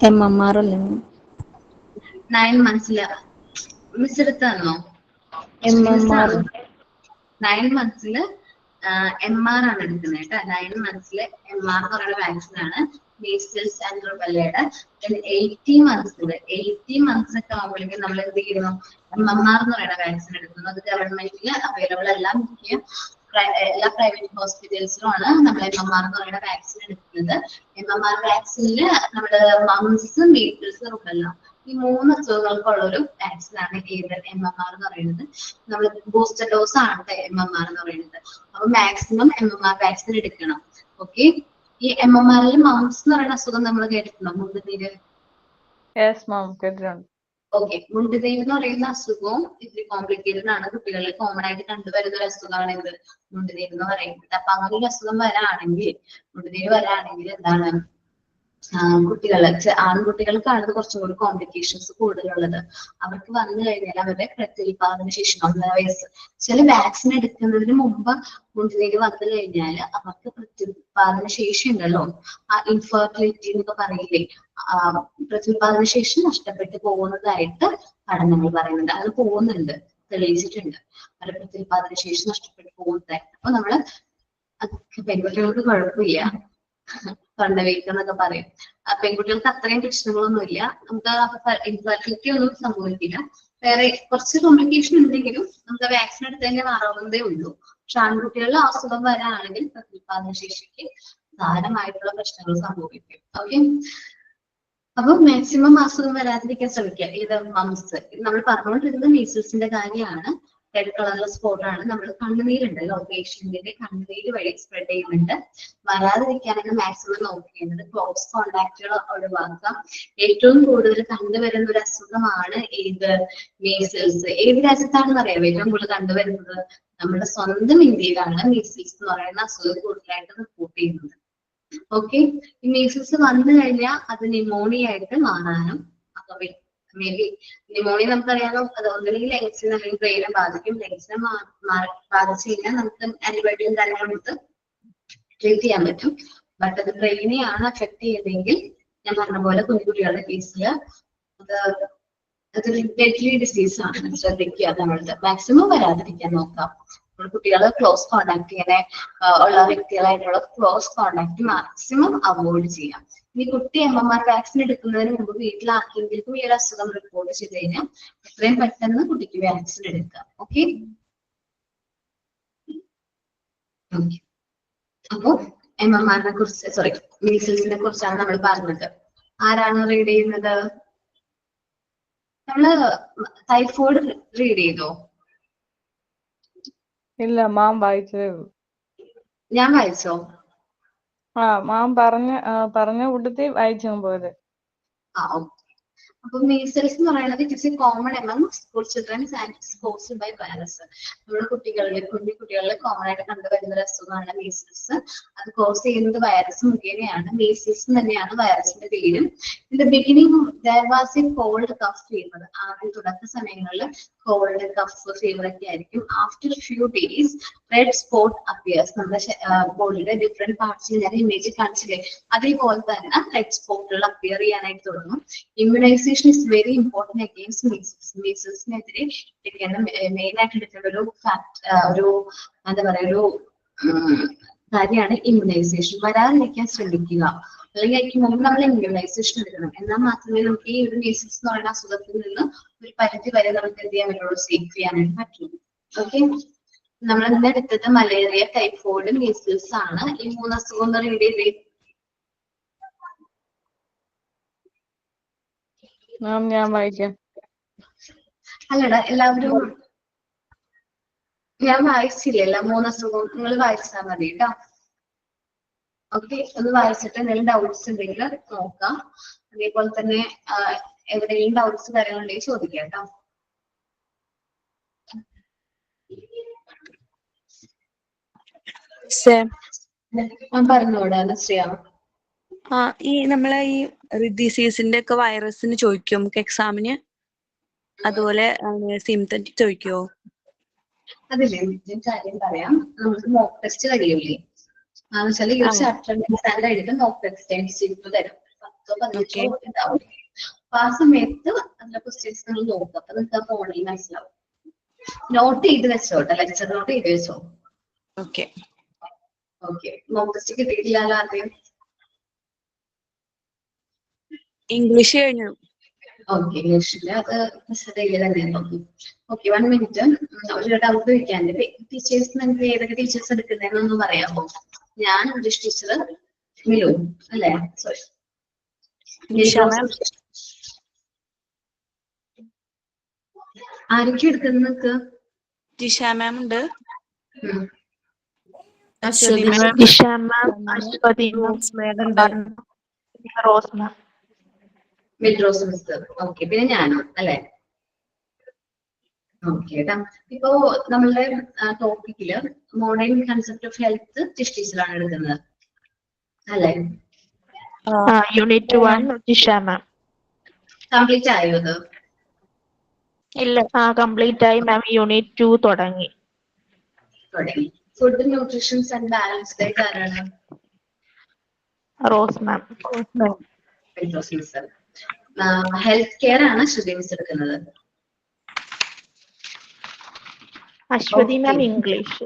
MMR അല്ലേ? 9 മന്ത്സില് മിസ് എടുത്തോ? MMR 9 മന്ത്സില് MR ആണ് എടുക്കുന്നത് കേട്ടോ. 9 മന്ത്സില് MR എന്ന് പറയുന്ന വാക്സിൻ ആണ് മീസിൽസ് ആൻഡ് റുബെല്ലയുടെ. 80 മന്ത്സ് ഒക്കെ ആകുമ്പോഴേക്കും നമ്മൾ എന്ത് ചെയ്യുന്നു? MMR എന്ന് പറയുന്ന വാക്സിൻ എടുക്കുന്നു. അത് ഗവൺമെന്റിൽ അവൈലബിൾ എല്ലാം എല്ലാ പ്രൈവറ്റ് ഹോസ്പിറ്റൽസിലും ആണ് നമ്മൾ MMR എന്ന് പറയുന്ന വാക്സിൻ എടുക്കുന്നത്. MMR വാക്സിനില് നമ്മുടെ മംസ്, മീസിൽസ്, റുബെല്ല ഈ 3 അസുഖങ്ങൾക്കുള്ള ഒരു വാക്സിൻ ആണ് ഏത് MMR എന്ന് പറയുന്നത്. നമ്മൾ ബൂസ്റ്റർ ഡോസ് ആണ് MMR എന്ന് പറയുന്നത്. അപ്പൊ മാക്സിമം MMR വാക്സിൻ എടുക്കണം. ഓക്കെ, ഈ MMRൽ മംസ് എന്ന് പറയുന്ന അസുഖം നമ്മൾ കേട്ടിട്ടുണ്ടോ? മുണ്ടുനീര്. ഓക്കെ, മുണ്ടുനീര് എന്ന് പറയുന്ന അസുഖവും ഇത്തിരി കോംപ്ലിക്കേറ്റഡ് ആണ്. കുട്ടികളിൽ കോമൺ ആയിട്ട് കണ്ടുവരുന്ന ഒരു അസുഖമാണ് ഇത് മുണ്ടുനീര് എന്ന് പറയുന്നത്. അപ്പൊ അങ്ങനെ ഒരു അസുഖം മുണ്ടുനീര് വരാണെങ്കിൽ എന്താണ്, ആൺകുട്ടികൾക്കാണ് ഇത് കുറച്ചും കൂടി കോംപ്ലിക്കേഷൻസ് കൂടുതലുള്ളത്. അവർക്ക് വന്നു കഴിഞ്ഞാൽ അവരുടെ പ്രത്യുൽപാദന ശേഷി 1.5 വയസ്സ്, ചില വാക്സിൻ എടുക്കുന്നതിന് മുമ്പ് മുണ്ടിലേക്ക് വന്നു കഴിഞ്ഞാൽ അവർക്ക് പ്രത്യുൽപാദന ശേഷി ഉണ്ടല്ലോ, ആ ഇൻഫെർട്ടിലിറ്റി എന്നൊക്കെ പറയില്ലേ, പ്രത്യുൽപാദന ശേഷി നഷ്ടപ്പെട്ടു പോകുന്നതായിട്ട് പഠനങ്ങൾ പറയുന്നുണ്ട്. അത് പോകുന്നുണ്ട്, തെളിയിച്ചിട്ടുണ്ട്. അവരുടെ പ്രത്യുൽപാദന ശേഷി നഷ്ടപ്പെട്ടു പോകുന്നതായിട്ട്. അപ്പൊ നമ്മള് പെൺകുട്ടികൾക്ക് കുഴപ്പമില്ല, തൊണ്ടവേക്ക് എന്നൊക്കെ പറയും. പെൺകുട്ടികൾക്ക് അത്രയും പ്രശ്നങ്ങളൊന്നുമില്ല. നമുക്ക് ഇൻഫെർട്ടിലിറ്റി ഒന്നും സംഭവിക്കില്ല. വേറെ കുറച്ച് കോംപ്ലിക്കേഷൻ ഉണ്ടെങ്കിലും നമുക്ക് വാക്സിൻ എടുത്ത് തന്നെ മാറാവുന്നതേ ഉള്ളൂ. പക്ഷെ ആൺകുട്ടികളിൽ അസുഖം വരാണെങ്കിൽ പ്രത്യുൽപാദന ശേഷിക്ക് സാരമായിട്ടുള്ള പ്രശ്നങ്ങൾ സംഭവിക്കും. ഓക്കെ, അപ്പൊ മാക്സിമം അസുഖം വരാതിരിക്കാൻ ശ്രമിക്കുക. ഇത് മംസ്, നമ്മൾ പറഞ്ഞുകൊണ്ടിരുന്നത് മീസിൽസിന്റെ കാര്യമാണ്. റെഡ് കളറുള്ള സ്പോട്ടാണ്. നമ്മൾ കണ്ണുനീരുണ്ടല്ലോ, പേഷ്യന്റിന്റെ കണ്ണുനീര് വഴി സ്പ്രെഡ് ചെയ്യുന്നുണ്ട്. വരാതിരിക്കാനാണ് മാക്സിമം നോക്കേണ്ടത്. ക്ലോസ് കോണ്ടാക്റ്റുകൾ ഒഴിവാക്കാം. ഏറ്റവും കൂടുതൽ കണ്ടുവരുന്ന ഒരു അസുഖമാണ് ഏത് മീസിൽസ്. ഏത് രാജ്യത്താണെന്ന് അറിയാം ഏറ്റവും കൂടുതൽ കണ്ടുവരുന്നത്? നമ്മുടെ സ്വന്തം ഇന്ത്യയിലാണ് മീസിൽസ് എന്ന് പറയുന്ന അസുഖം കൂടുതലായിട്ട് റിപ്പോർട്ട് ചെയ്യുന്നത്. ഓക്കെ, ഈ മീസിൽസ് വന്നു കഴിഞ്ഞാൽ അത് ന്യൂമോണിയ ആയിട്ട് മാറാനും മേ ബി ന്യൂമോണിയ നമുക്കറിയാമോ, അത് ഒന്നുകിൽ ലെങ്സിനെ അല്ലെങ്കിൽ ബ്രെയിനെ ബാധിക്കും. ലെങ്സിനെ ബാധിച്ചു കഴിഞ്ഞാൽ നമുക്ക് ആന്റിബയോട്ടിക്കും കാര്യങ്ങളും കൊടുത്ത് ട്രീറ്റ് ചെയ്യാൻ പറ്റും. ബട്ട് അത് ബ്രെയിനെയാണ് അഫക്ട് ചെയ്തതെങ്കിൽ ഞാൻ പറഞ്ഞ പോലെ കുഞ്ഞുകുട്ടികളുടെ കേസിൽ അതൊരു ഡെഡ്ലി ഡിസീസ് ആണ്. ശ്രദ്ധിക്കുക, നമ്മളുടെ മാക്സിമം വരാതിരിക്കാൻ നോക്കാം. കുട്ടികളെ ക്ലോസ് കോണ്ടാക്ട് ഇങ്ങനെ ഉള്ള വ്യക്തികളായിട്ടുള്ള ക്ലോസ് കോണ്ടാക്ട് മാക്സിമം അവോയ്ഡ് ചെയ്യാം. ഇനി കുട്ടി MMR വാക്സിൻ എടുക്കുന്നതിന് മുമ്പ് വീട്ടിലാർക്കെങ്കിലും ഈ ഒരു അസുഖം റിപ്പോർട്ട് ചെയ്ത് കഴിഞ്ഞാൽ എത്രയും പെട്ടെന്ന് കുട്ടിക്ക് വാക്സിൻ എടുക്കാം. ഓക്കെ, അപ്പോ MMRനെ കുറിച്ച് മീസിൽസിനെ കുറിച്ചാണ് നമ്മൾ പറഞ്ഞത്. ആരാണ് റീഡ് ചെയ്യുന്നത്? നമ്മള് ടൈഫോയിഡ് റീഡ് ചെയ്തോ? ഇല്ല, മാം വായിച്ചതേ ഉള്ളൂ. ഞാൻ വായിച്ചോ? മാം പറഞ്ഞ കൂട്ടത്തിൽ വായിച്ചു പോയത്. അപ്പൊ മീസൽസ് എന്ന് പറയുന്നത് it is a common among school childrens and caused by virus. നമ്മുടെ കുട്ടികളിൽ കോമൺ ആയിട്ട് കണ്ടുവരുന്ന ഒരു അസുഖമാണ് മീസൽസ്. അത് കോസ് ചെയ്യുന്നത് വൈറസ് മുഖേനയാണ്. മീസൽസ് തന്നെയാണ് വൈറസിന്റെ പേരും. In the beginning there was a cold cough fever. ആദ്യം തുടക്ക സമയങ്ങളിൽ കോൾഡ് കഫ് ഫീവർ ഒക്കെ ആയിരിക്കും. After few days red spot appears. നമ്മുടെ ബോഡിയുടെ ഡിഫറെന്റ് പാർട്സിൽ ഞാൻ ഇമേജ് കാണിച്ചില്ലേ, അതേപോലെ തന്നെ റെഡ് സ്പോട്ടുകൾ അപ്പിയർ ചെയ്യാനായിട്ട് തുടങ്ങും. Immunization is very important against measles. മീസൽസിനെതിരെ മെയിൻ ആയിട്ട് എടുക്കേണ്ട ഒരു എന്താ പറയാ ഒരു കാര്യമാണ് ഇമ്മ്യൂണൈസേഷൻ. വരാതിരിക്കാൻ ശ്രമിക്കുക, അല്ലെങ്കിൽ അതിന് മുമ്പ് നമ്മൾ ഇമ്മ്യൂണൈസേഷൻ എടുക്കണം. എന്നാൽ മാത്രമേ നമുക്ക് ഈ ഒരു മീസൽസ് എന്ന് പറയുന്ന അസുഖത്തിൽ നിന്ന് ഒരു പരിധി വരെ നമുക്ക് എന്ത് ചെയ്യാൻ പറ്റുള്ളൂ, സേഫ് ചെയ്യാനായിട്ട് പറ്റുള്ളൂ. ഓക്കെ, നമ്മൾ ഇന്ന് എടുത്തത് മലേറിയ, ടൈഫോയിഡ്, മീസൽസ് ആണ്. ഈ 3 അസുഖം എന്ന് പറയുന്നത് ഞാൻ വായിക്കാം. അല്ലടാ, എല്ലാവരും ഞാൻ വായിച്ചില്ലേ എല്ലാ 3 അസുഖവും? നിങ്ങൾ വായിച്ചാൽ മതി കേട്ടോ. ഓക്കെ, ഒന്ന് വായിച്ചിട്ട് എന്തെങ്കിലും ഡൗട്ട്സ് ഉണ്ടെങ്കിൽ നോക്കാം. അതേപോലെ തന്നെ എവിടെയെങ്കിലും ഡൗട്ട്സ് കാര്യങ്ങളുണ്ടെങ്കിൽ ചോദിക്കാം കേട്ടോ. പറഞ്ഞോടാ നശ്രിയ. ഈ നമ്മളെ ഈ ഡിസീസിന്റെ ഒക്കെ വൈറസിന് ചോദിക്കും നമുക്ക് എക്സാമിന്, അതുപോലെ സിംറ്റം ചോദിക്കോ? അതില്ലേ, ഞാൻ കാര്യം പറയാം. നമുക്ക് മോക്ക് ടെസ്റ്റ് കഴിയൂലേ? വെച്ചാൽ ഈ ഒരു ചാപ്റ്റർ കഴിഞ്ഞിട്ട് മോക്ക് ടെസ്റ്റ് തരും. 10-15 ഉണ്ടാവും. അപ്പൊ ആ സമയത്ത് അതിന്റെ ക്വസ്റ്റ്യൻസ് നിങ്ങൾ നോക്കുക. അപ്പൊ നിങ്ങൾക്ക് ആ ഫോണിൽ മനസ്സിലാവും. നോട്ട് ചെയ്ത് വെച്ചോട്ടെ, ലെക്ചർ നോട്ട് ചെയ്ത് വെച്ചോ. ഓക്കെ ഓക്കെ, മോക്ക് ടെസ്റ്റ് കിട്ടിയിട്ടില്ലല്ലോ ആദ്യം? ഇംഗ്ലീഷ് കഴിഞ്ഞു. ഓക്കെ, ഇംഗ്ലീഷില് അത് തന്നെ. Okay, 1 minute. ഒരു ഡൗട്ട് ചോദിക്കാണ്ട്. ടീച്ചേഴ്സ് നിങ്ങൾക്ക് ഏതൊക്കെ ടീച്ചേഴ്സ് എടുക്കുന്നതെന്നൊന്ന് പറയാമോ? ഞാൻ ഇംഗ്ലീഷ് ടീച്ചർ മിലു അല്ലേ? സോറി, ആരൊക്കെ എടുക്കുന്നത്? ജിഷ മാം ഉണ്ട്, മിൽറോസ് മിസ്റ്റർ. ഓക്കെ, പിന്നെ ഞാനും അല്ലെ? ഓക്കെ കേട്ടാ. ഇപ്പോ നമ്മളുടെ ടോപ്പിക്കില് മോഡേൺ കൺസെപ്റ്റ് ഓഫ് ഹെൽത്ത് ടീച്ചറാണ് എടുക്കുന്നത് അല്ലെ? യൂണിറ്റ് 1 ജിഷ മാം. കംപ്ലീറ്റ് ആയോ അത്? ഇല്ല, കംപ്ലീറ്റ് ആയി മാം. യൂണിറ്റ് 2 തുടങ്ങി. Food nutritions and balance diet ആരാണ്? റോസ് മാം. ഹെൽത്ത് കെയർ ആണ് ശ്രുതി മിസ് എടുക്കുന്നത്. അശ്വതി മാം ഇംഗ്ലീഷ്.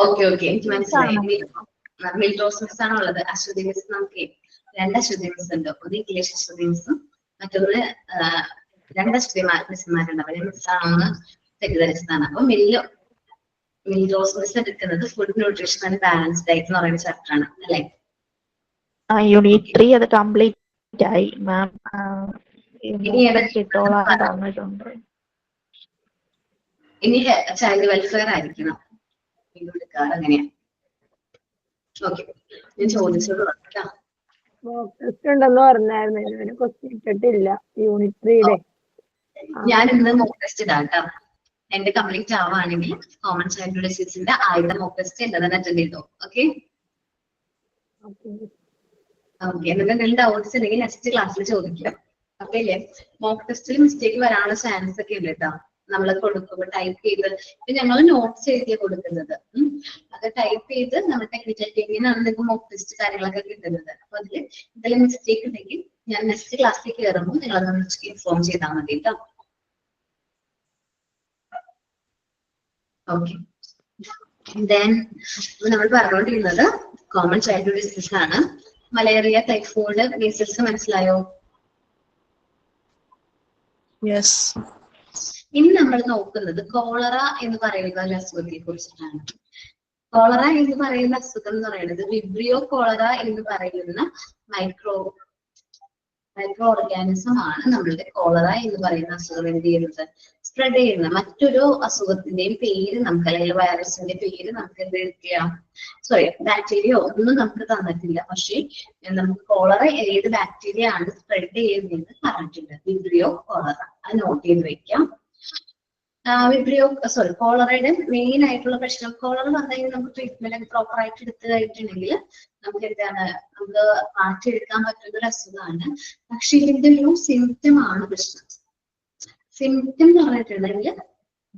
ഓക്കെ ഓക്കെ, എനിക്ക് മനസ്സിലായി. മിൽറോസ് മിസ് ആണുള്ളത്. അശ്വതി മിസ് നമുക്ക് 2 അശ്വതി മിസ് ഉണ്ട്. ഒന്ന് ഇംഗ്ലീഷ് അശ്വതി മിസ്സും മറ്റൊന്ന് 2 അശ്വതി മിസ്സുമാരുണ്ട്. അവരെ മിസ്സാണെന്ന് തെറ്റിദ്ധരിച്ചതാണ്. അപ്പൊ മിൽറോസ് മിസ് എടുക്കുന്നത് food nutrition and balance diet എന്ന് പറയുന്ന ചാപ്റ്റർ ആണ് അല്ലെ? യൂണിറ്റ് 3 അത് കംപ്ലീറ്റ് ആയി മാം. ഇനി ചൈൽഡ് വെൽഫെയർ ആയിരിക്കണം എടുക്കാറ്. അങ്ങനെയാ. ഓക്കെ, ഞാൻ ചോദിച്ചോളൂ. ടെസ്റ്റ് ഉണ്ടെന്ന് പറഞ്ഞായിരുന്നു, ക്വസ്റ്റ്യൻ ഇട്ടിട്ടില്ല യൂണിറ്റ് 3യുടെ. ഞാൻ ഇന്ന് മോക്ക് ടെസ്റ്റ് ഇടാം കേട്ടോ. എന്റെ കംപ്ലീറ്റ് ആവുകയാണെങ്കിൽ കോമൺ ചൈൽഡ് ഡിസീസിന്റെ ആദ്യത്തെ മോക്ക് ടെസ്റ്റ് എന്റെ തന്നെ അറ്റൻഡ് ചെയ്തോ. ഓക്കെ ഓക്കെ, എന്നിട്ട് എന്തെങ്കിലും ഡൗട്ട്സ് ഉണ്ടെങ്കിൽ നെക്സ്റ്റ് ക്ലാസ്സിൽ ചോദിക്കാം. ഓക്കെ അല്ലേ? മോക്ക് ടെസ്റ്റിൽ മിസ്റ്റേക്ക് വരാനുള്ള ചാൻസ് ഒക്കെ ഉണ്ട് കേട്ടോ. നമ്മൾ കൊടുക്കുമ്പോൾ ടൈപ്പ് ചെയ്ത് ഞങ്ങൾ നോട്ട്സ് എഴുതിയ കൊടുക്കുന്നത്. അത് ടൈപ്പ് ചെയ്ത് നമ്മൾ ടെക്നിക്കൽ ടീമിനാണ് നിങ്ങൾക്ക് മോക്ക് ടെസ്റ്റ് കാര്യങ്ങളൊക്കെ കിട്ടുന്നത്. അപ്പൊ അതിൽ എന്തെങ്കിലും മിസ്റ്റേക്ക് ഉണ്ടെങ്കിൽ ഞാൻ നെക്സ്റ്റ് ക്ലാസ്സിൽ കയറുമ്പോൾ നിങ്ങളൊന്ന് ഇൻഫോം ചെയ്താൽ മതി കേട്ടോ. ഓക്കെ, ദെൻ നമ്മൾ പറഞ്ഞുകൊണ്ടിരുന്നത് കോമൺ ചൈൽഡ് ഡിസീസ് ആണ്. മലേറിയ, ടൈഫോയിഡ്, മീസൽസ് മനസ്സിലായോ? ഇനി നമ്മൾ നോക്കുന്നത് കോളറ എന്ന് പറയുന്ന ഒരു അസുഖത്തെ കുറിച്ചിട്ടാണ്. കോളറ എന്ന് പറയുന്ന അസുഖം എന്ന് പറയുന്നത് വിബ്രിയോ കോളറ എന്ന് പറയുന്ന മൈക്രോ ഓർഗാനിസം ആണ് നമ്മളുടെ കോളറ എന്ന് പറയുന്ന അസുഖം എന്ത് ചെയ്യുന്നത്, സ്പ്രെഡ് ചെയ്യുന്നത്. മറ്റൊരു അസുഖത്തിന്റെയും പേര് നമുക്ക്, അല്ലെങ്കിൽ വൈറസിന്റെ പേര് നമുക്ക് എന്ത് എടുക്കുക, സോറി ബാക്ടീരിയ ഒന്നും നമുക്ക് തന്നിട്ടില്ല. പക്ഷേ നമുക്ക് കോളറ ഏത് ബാക്ടീരിയ ആണ് സ്പ്രെഡ് ചെയ്യുന്നതെന്ന് പറഞ്ഞിട്ടുണ്ട്. Vibrio cholera. അത് നോട്ട് ചെയ്ത് വെക്കാം. വിബ്രിയോ കോളറയുടെ മെയിൻ ആയിട്ടുള്ള പ്രശ്നം, കോളറ വന്നു കഴിഞ്ഞാൽ നമുക്ക് ട്രീറ്റ്മെന്റ് പ്രോപ്പർ ആയിട്ട് എടുത്തു കഴിഞ്ഞിട്ടുണ്ടെങ്കിൽ നമുക്ക് എന്താണ്, നമുക്ക് മാറ്റിയെടുക്കാൻ പറ്റുന്ന ഒരു അസുഖമാണ്. പക്ഷെ ഇതിന്റെ ഒരു സിംറ്റം ആണ് പ്രശ്നം. സിംറ്റം എന്ന് പറഞ്ഞിട്ടുണ്ടെങ്കിൽ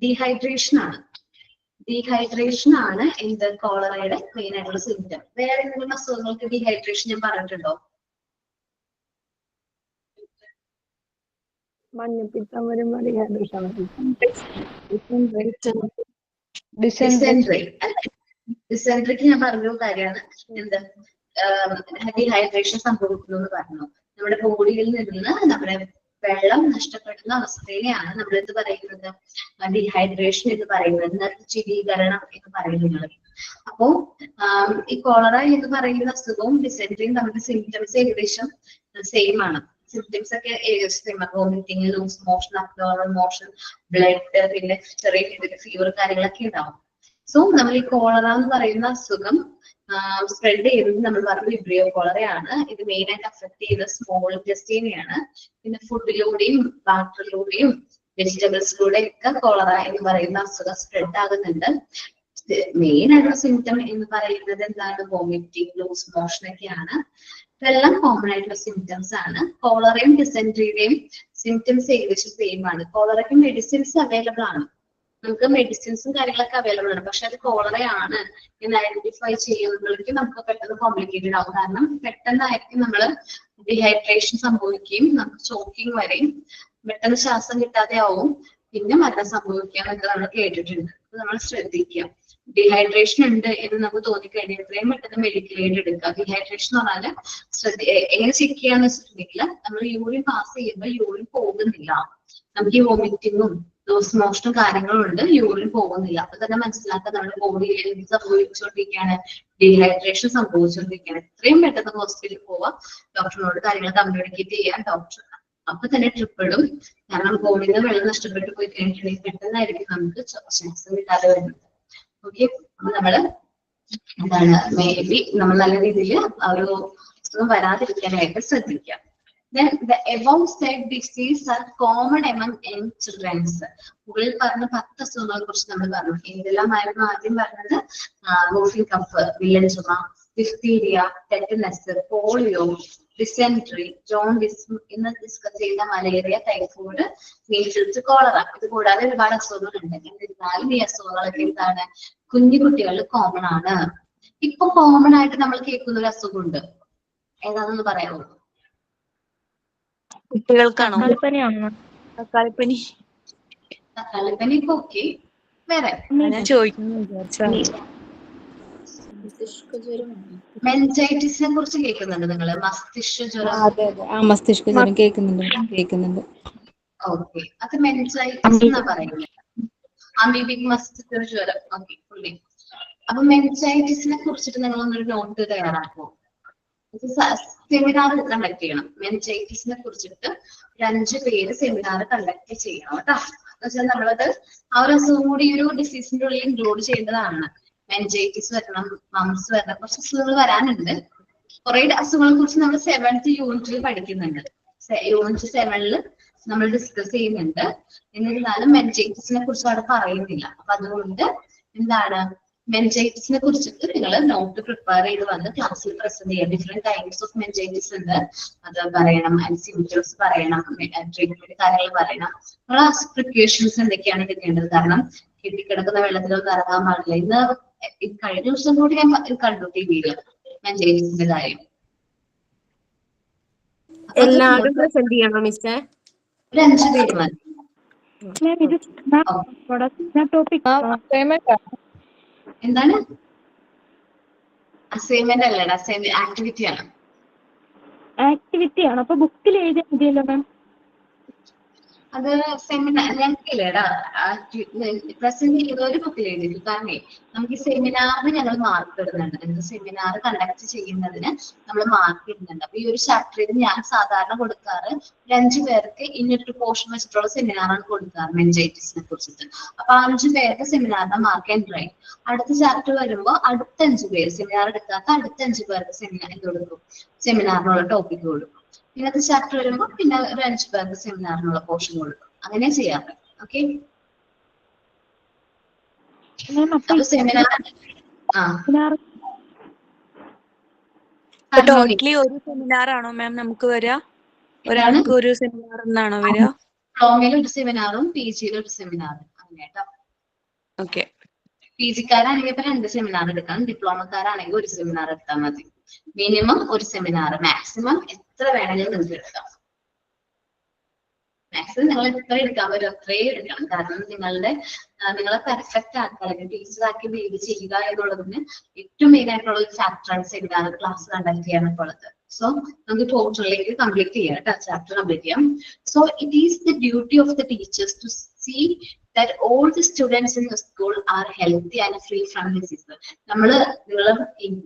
ഡീഹൈഡ്രേഷൻ ആണ്. ഡീഹൈഡ്രേഷൻ ആണ് എന്ത്, കോളറയുടെ മെയിൻ ആയിട്ടുള്ള സിംറ്റം. വേറെ എന്തെങ്കിലും അസുഖങ്ങൾക്ക് ഡീഹൈഡ്രേഷൻ ഞാൻ പറഞ്ഞിട്ടുണ്ടോ? മഞ്ഞപ്പിത്തം വരുമ്പോ ഡീഹൈഡ്രേഷൻ. ഡിസെൻട്രിക്ക് ഞാൻ പറഞ്ഞ കാര്യമാണ് എന്ത്, ഡീഹൈഡ്രേഷൻ സംഭവിക്കുന്നു എന്ന് പറഞ്ഞു. നമ്മുടെ ബോഡിയിൽ നിന്ന് നമ്മുടെ വെള്ളം നഷ്ടപ്പെടുന്ന അവസ്ഥയിലാണ് നമ്മൾ എന്ത് പറയുന്നത്, ഡീഹൈഡ്രേഷൻ എന്ന് പറയുന്നത്, നിർജ്ജലീകരണം എന്ന് പറയുന്നത്. അപ്പോ ഈ കോളറ എന്ന് പറയുന്ന അസുഖവും ഡിസെൻട്രിയും തമ്മിൽ സിംറ്റംസ് ഏകദേശം സെയിം ആണ്. സിംറ്റംസ് ഒക്കെ ഏകദേശം vomiting, loose motion, abnormal motion, blood, പിന്നെ ചെറിയ രീതിയിൽ ഫീവർ കാര്യങ്ങളൊക്കെ ഉണ്ടാവും. സോ നമ്മൾ ഈ കോളറ എന്ന് പറയുന്ന അസുഖം സ്പ്രെഡ് ചെയ്യുന്നത് നമ്മൾ പറഞ്ഞ വിബ്രിയോ കോളറയാണ്. ഇത് മെയിൻ ആയിട്ട് അഫക്ട് ചെയ്യുന്നത് സ്മോൾ ഇൻറ്റെസ്റ്റൈനെയാണ്. പിന്നെ ഫുഡിലൂടെയും വാട്ടറിലൂടെയും വെജിറ്റബിൾസിലൂടെയും ഒക്കെ കോളറ എന്ന് പറയുന്ന അസുഖം സ്പ്രെഡ് ആകുന്നുണ്ട്. മെയിൻ ആയിട്ടുള്ള സിംറ്റം എന്ന് പറയുന്നത് എന്താണ്, വോമിറ്റിംഗ്, ലൂസ് മോഷൻ ഒക്കെയാണ്. ഇതെല്ലാം കോമൺ ആയിട്ടുള്ള സിംറ്റംസ് ആണ്. കോളറയും ഡിസെൻട്രിയുടെയും സിംറ്റംസ് ഏകദേശം സെയിം ആണ്. കോളറയ്ക്ക് മെഡിസിൻസ് അവൈലബിൾ ആണ്, നമുക്ക് മെഡിസിൻസും കാര്യങ്ങളൊക്കെ അവൈലബിൾ ആണ്. പക്ഷെ അത് കോളറയാണ് എന്ന് ഐഡന്റിഫൈ ചെയ്യുമ്പോഴേക്കും നമുക്ക് പെട്ടെന്ന് കോംപ്ലിക്കേറ്റഡ് ആവും. കാരണം പെട്ടെന്നായിരിക്കും നമ്മൾ ഡീഹൈഡ്രേഷൻ സംഭവിക്കുകയും നമുക്ക് ചോക്കിങ് വരെയും പെട്ടെന്ന് ശ്വാസം കിട്ടാതെ ആവും, പിന്നെ മരണം സംഭവിക്കാന്നൊക്കെ നമ്മൾ കേട്ടിട്ടുണ്ട്. നമ്മൾ ശ്രദ്ധിക്കുക. ഡീഹൈഡ്രേഷൻ ഉണ്ട് എന്ന് നമുക്ക് തോന്നിക്കഴിഞ്ഞാൽ എത്രയും പെട്ടെന്ന് മെഡിക്കൽ എയ്ഡ് എടുക്കുക. ഡീഹൈഡ്രേഷൻ എന്ന് പറഞ്ഞാൽ എങ്ങനെ ചെക്ക് ചെയ്യാന്ന് വെച്ചിട്ടുണ്ടെങ്കിൽ നമ്മൾ യൂറിൻ പാസ് ചെയ്യുമ്പോൾ യൂറിൻ പോകുന്നില്ല, നമുക്ക് ഈ വോമിറ്റിങ്ങും ലൂസ് മോഷനും കാര്യങ്ങളും ഉണ്ട്, യൂറിൻ പോകുന്നില്ല. അപ്പൊ തന്നെ മനസ്സിലാക്കാൻ നമ്മുടെ ബോഡിയിൽ എന്ത് സംഭവിച്ചുകൊണ്ടിരിക്കുകയാണ്, ഡീഹൈഡ്രേഷൻ സംഭവിച്ചുകൊണ്ടിരിക്കുകയാണ്. എത്രയും പെട്ടെന്ന് ഹോസ്പിറ്റലിൽ പോവാം, ഡോക്ടറിനോട് കാര്യങ്ങൾ കമ്മ്യൂണിക്കേറ്റ് ചെയ്യാൻ. ഡോക്ടർ അപ്പൊ തന്നെ ട്രിപ്പ് ഇടും. കാരണം ബോഡിയിൽ നിന്ന് വെള്ളം നഷ്ടപ്പെട്ടു പോയി കഴിഞ്ഞിട്ടുണ്ടെങ്കിൽ പെട്ടെന്നായിരിക്കും നമുക്ക് ശ്വാസം കിട്ടാതെ വരുന്നത്. ഓക്കെ, അപ്പൊ നമ്മള് എന്താണ് നമ്മൾ നല്ല രീതിയിൽ ആ ഒരു അസുഖം വരാതിരിക്കാനായിട്ട് ശ്രദ്ധിക്കാം. Then the above said diseases are common among young children. മുകളിൽ പറഞ്ഞ 10 അസുഖങ്ങളെ കുറിച്ച് നമ്മൾ പറഞ്ഞു. ഏതെല്ലാമായിരുന്നു ആദ്യം പറഞ്ഞത്? റോഫിൻ കഫ്, വില്ലൻ ചുമ, diphtheria, tetanus, polio, dysentery, jaundice, ഇന്ന് ഡിസ്കസ് ചെയ്ത മലേറിയ, ടൈഫോയിഡ്, മീസിൽസ്, കോളറ. ഇത് കൂടാതെ ഒരുപാട് അസുഖങ്ങളുണ്ട്. എന്നിരുന്നാലും ഈ അസുഖങ്ങളൊക്കെ എന്താണ്, കുഞ്ഞു കുട്ടികളിൽ കോമൺ ആണ്. ഇപ്പൊ കോമൺ ആയിട്ട് നമ്മൾ കേൾക്കുന്ന ഒരു അസുഖമുണ്ട്, ഏതാണെന്ന് പറയാമോ? കുട്ടികൾക്കാണോ? തക്കാളിപ്പനി. തക്കാളിപ്പനി ഇപ്പൊ ഓക്കെ. വേറെ ഞാൻ ചോദിക്കുന്നു വിചാരിച്ചാണ്. മെൻജൈറ്റിസിനെ കുറിച്ച് കേൾക്കുന്നുണ്ട് നിങ്ങള്? മസ്തിഷ്ക ജ്വരം. അതെ അതെ, ആ മസ്തിഷ്ക ജ്വരം കേൾക്കുന്നുണ്ട്. ഓക്കെ, അത് മെൻജൈറ്റിസ് എന്നാ പറയുന്നത്. അമീബിക് മസ്തിഷ്ക ജ്വരം. Okay, fully. അപ്പൊ മെൻജൈറ്റിസിനെ കുറിച്ചിട്ട് നിങ്ങൾ ഒന്നൊരു നോട്ട് തയ്യാറാക്കുമോ? സെമിനാർ കണ്ടക്ട് ചെയ്യണം. മെൻജൈറ്റിസിനെ കുറിച്ചിട്ട് 5 പേര് സെമിനാർ കണ്ടക്ട് ചെയ്യണം കേട്ടോ. എന്ന് വെച്ചാൽ നമ്മളത് ആ ഒരു അസുഖം കൂടി ഈ ഒരു ഡിസീസിന്റെ ഉള്ളിൽ ഇൻക്ലൂഡ് ചെയ്യേണ്ടതാണ്. മെൻജൈറ്റിസ് വരണം, മംസ് വരണം, കുറച്ച് അസുഖങ്ങൾ വരാനുണ്ട്. കുറെ അസുഖങ്ങളെ കുറിച്ച് നമ്മൾ 7th യൂണിറ്റിൽ പഠിക്കുന്നുണ്ട്. യൂണിറ്റ് 7ൽ നമ്മൾ ഡിസ്കസ് ചെയ്യുന്നുണ്ട്. എന്നിരുന്നാലും മെൻജൈറ്റിസിനെ കുറിച്ച് അവിടെ പറയുന്നില്ല. അപ്പൊ അതുകൊണ്ട് എന്താണ്, മെൻജൈറ്റിസിനെ കുറിച്ചിട്ട് നിങ്ങൾ നോട്ട് പ്രിപ്പയർ ചെയ്ത് വന്ന് ക്ലാസ്സിൽ പ്രസന്റ് ചെയ്യാം. ഡിഫറെന്റ് ടൈപ്സ് ഓഫ് മെൻജൈറ്റിസ് ഉണ്ട്, അത് പറയണം. സിംറ്റംസ് പറയണം, ട്രീറ്റ്മെന്റ് കാര്യങ്ങൾ പറയണം. പ്രിക്കോഷൻസ് എന്തൊക്കെയാണ് എടുക്കേണ്ടത്? കാരണം കെട്ടിക്കിടക്കുന്ന വെള്ളത്തിലൊന്നും ഇറങ്ങാൻ പാടില്ല. ഇന്ന് കഴിഞ്ഞ ദിവസം കൂടി ഞാൻ കണ്ടു ടിവിയില് മെൻജൈറ്റിസിന്റെ കാര്യം. എല്ലാവരും പ്രസന്റ് ചെയ്യണോ മിസ്സേ? ഒരു 5 പേര് മതി. എന്താണ്? അസൈൻമെന്റ് അല്ലടാ, ആക്ടിവിറ്റി ആണ്. ആക്ടിവിറ്റി ആണ്. അപ്പൊ ബുക്കിൽ എഴുതിയാൽ മതിയല്ലോ മാം. അത് സെമിനാർ ഞങ്ങൾക്കില്ലേടാ പ്രസന്റ് ചെയ്ത ഒരു ബുക്കിലേണ്ടി കാരണം നമുക്ക് ഈ സെമിനാറിന് ഞങ്ങൾ മാർക്ക് ഇടുന്നുണ്ട്. നിങ്ങൾക്ക് സെമിനാർ കണ്ടക്ട് ചെയ്യുന്നതിന് നമ്മൾ മാർക്ക് ഇടുന്നുണ്ട്. അപ്പൊ ഈ ഒരു ചാപ്റ്ററിൽ ഞാൻ സാധാരണ കൊടുക്കാറ് 5 പേർക്ക് ഇന്നൊരു പോർഷൻ വെച്ചിട്ടുള്ള സെമിനാറാണ് കൊടുക്കാറ് മെനിഞ്ചൈറ്റിസിനെ കുറിച്ചിട്ട്. അപ്പൊ 5 പേർക്ക് സെമിനാറിന്റെ മാർക്ക് എൻട്രി ആയി. അടുത്ത ചാപ്റ്റർ വരുമ്പോൾ അടുത്ത 5 പേര് സെമിനാർ എടുക്കാത്ത അടുത്ത 5 പേർക്ക് സെമിനാർ എന്ത് കൊടുക്കും, സെമിനാറിനുള്ള ടോപ്പിക് കൊടുക്കും. ഇന്നത്തെ ചാപ്റ്റർ വരുമ്പോൾ പിന്നെ ഒരു 5 പേർക്ക് സെമിനാറിനുള്ള പോർഷൻ കൊടുക്കും. അങ്ങനെ ചെയ്യാറ്. ഓക്കെ, അപ്പൊ സെമിനാർ ടോട്ടലി ഒരു സെമിനാർ ആണോ മാം നമുക്ക് വരിക? ഒരാൾക്ക് ഒരു സെമിനാർ എന്നാണോ വരിക? ഡിപ്ലോമയിൽ ഒരു സെമിനാറും പി ജിയിൽ ഒരു സെമിനാറും അങ്ങനെ കേട്ടോ. ഓക്കെ, പി ജിക്കാരാണെങ്കിൽ ഇപ്പൊ 2 സെമിനാർ എടുക്കണം, ഡിപ്ലോമക്കാരാണെങ്കിൽ ഒരു സെമിനാർ എടുത്താൽ മതി. മിനിമം ഒരു സെമിനാർ, മാക്സിമം എത്ര വേണമെങ്കിലും നിങ്ങൾക്ക് എടുക്കാം. മാക്സിമം നിങ്ങൾ എത്ര എടുക്കാൻ പറ്റും അത്രയും എടുക്കണം. കാരണം നിങ്ങളെ പെർഫെക്റ്റ് ആക്കുക അല്ലെങ്കിൽ ടീച്ചറാക്കി ബിൽഡ് ചെയ്യുക എന്നുള്ളതിന് ഏറ്റവും മെയിൻ ആയിട്ടുള്ള ഒരു ചാപ്റ്ററാണ് സെമിനാർ ക്ലാസ് കണ്ടക്ട് ചെയ്യാനൊക്കെ ഉള്ളത്. സോ നമുക്ക് ടോട്ടലിലേക്ക് കംപ്ലീറ്റ് ചെയ്യാം കേട്ടോ, ചാപ്റ്റർ കംപ്ലീറ്റ് ചെയ്യാം. So it is the duty of the teachers to see that all the students in the school are healthy and free from disease.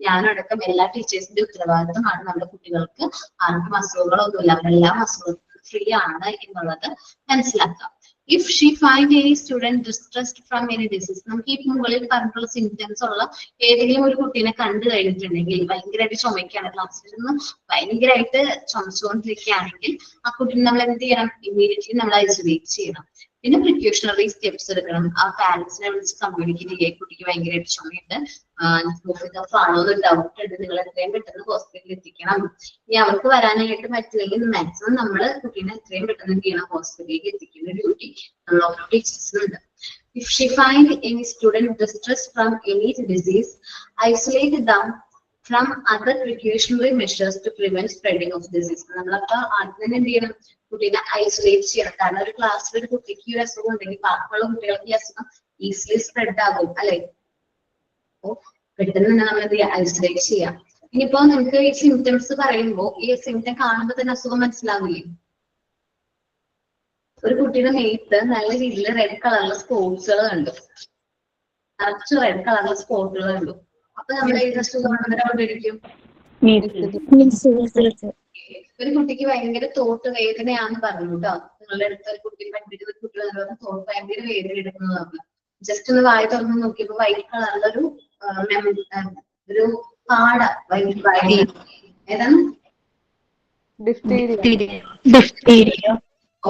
ഞാനടക്കം എല്ലാ ടീച്ചേഴ്സിന്റെ ഉത്തരവാദിത്തമാണ് നമ്മുടെ കുട്ടികൾക്ക് ആർക്കും അസുഖങ്ങളൊന്നുമില്ല, അവരെല്ലാം അസുഖം ഫ്രീ ആണ് എന്നുള്ളത് മനസ്സിലാക്കാം. If she find any student distressed from any disease, നമുക്ക് ഈ മുകളിൽ പറഞ്ഞിട്ടുള്ള സിംറ്റംസ് ഉള്ള ഏതെങ്കിലും ഒരു കുട്ടീനെ കണ്ടു കഴിഞ്ഞിട്ടുണ്ടെങ്കിൽ, ഭയങ്കരമായിട്ട് ചുമയ്ക്കാണ്, ക്ലാസ്സിൽ നിന്ന് ഭയങ്കരമായിട്ട് ചുമച്ചുകൊണ്ടിരിക്കുകയാണെങ്കിൽ ആ കുട്ടീനെ നമ്മൾ എന്ത് ചെയ്യണം, ഇമ്മീഡിയറ്റ്ലി നമ്മൾ ഐസൊലേറ്റ് ചെയ്യണം. പിന്നെ പ്രിക്യൂഷണറി സ്റ്റെപ്സ് എടുക്കണം. ആ പാരന്റ്സിനെ വിളിച്ച് കമ്മ്യൂണിക്കേറ്റ് ചെയ്യുക, കുട്ടിക്ക് ഭയങ്കരമായിട്ട് ചുമയുണ്ട്, ആണോ എന്ന് ഡൗട്ട് ഉണ്ട്, നിങ്ങൾ എത്രയും പെട്ടെന്ന് ഹോസ്പിറ്റലിൽ എത്തിക്കണം. ഇനി അവർക്ക് വരാനായിട്ട് പറ്റില്ലെങ്കിൽ മാക്സിമം നമ്മൾ കുട്ടീനെ എത്രയും പെട്ടെന്ന് എന്ത് ചെയ്യണം, ഹോസ്പിറ്റലിലേക്ക് എത്തിക്കുന്ന ഡ്യൂട്ടി നമ്മൾ ഓരോ ടീച്ചേഴ്സിനുണ്ട്. If she find any student distressed from any disease, isolate them from other precautionary measures to prevent spreading of disease. നമ്മളപ്പോ ആദ്യം തന്നെ എന്ത് ചെയ്യണം, കുട്ടീനെ ഐസൊലേറ്റ് ചെയ്യണം. കാരണം ഒരു ക്ലാസ്സിൽ ഒരു കുട്ടിക്ക് ഈ അസുഖം ഉണ്ടെങ്കിൽ ബാക്കിയുള്ള കുട്ടികൾക്ക് ഈ അസുഖം ഈസിലി സ്പ്രെഡ് ആകും അല്ലെ. അപ്പോ പെട്ടെന്ന് തന്നെ നമ്മൾ എന്ത് ചെയ്യുക, ഐസൊലേറ്റ് ചെയ്യാം. ഇനിയിപ്പോ നമുക്ക് ഈ സിംറ്റംസ് പറയുമ്പോൾ ഈ സിംറ്റം കാണുമ്പോൾ തന്നെ അസുഖം മനസ്സിലാവില്ലേ? ഒരു കുട്ടിയുടെ മേത്ത് നല്ല രീതിയിൽ റെഡ് കളറിലെ സ്പോട്സുകൾ കണ്ടു, നിറച്ച് റെഡ് കളറിലെ സ്പോട്ടുകൾ കണ്ടു. അപ്പൊ നമ്മൾ ഏത് അസുഖമാണെന്ന് അവിടെ ഇരിക്കും. ഒരു കുട്ടിക്ക് ഭയങ്കര തോട്ട് വേദനയാന്ന് പറഞ്ഞു കേട്ടോ. നിങ്ങളുടെ അടുത്ത് ഒരു കുട്ടി പഠിപ്പിച്ച ഒരു കുട്ടി തോട്ട് ഭയങ്കര വേദന എടുക്കുന്നതാണ്. ജസ്റ്റ് ഒന്ന് വായ തുറന്ന് നോക്കിയപ്പോ വൈറ്റ് കളറിലൊരു ഒരു പാട ഏതാണ്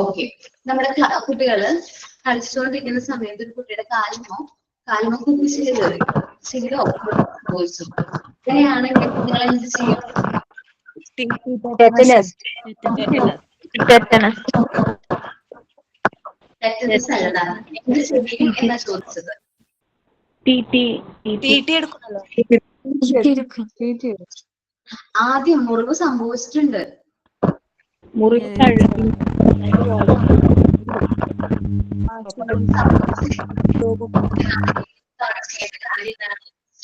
ഓക്കെ. നമ്മുടെ കുട്ടികള് കളിച്ചുകൊണ്ടിരിക്കുന്ന സമയത്ത് ഒരു കുട്ടിയുടെ കാലുമോ കുത്തി ശരിയോ സംഭവിച്ചു. അങ്ങനെയാണെങ്കിൽ നിങ്ങൾ എന്ത് ചെയ്യും? എന്താ ചോദിച്ചത്? ആദ്യം മുറിവ് സംഭവിച്ചിട്ടുണ്ട്,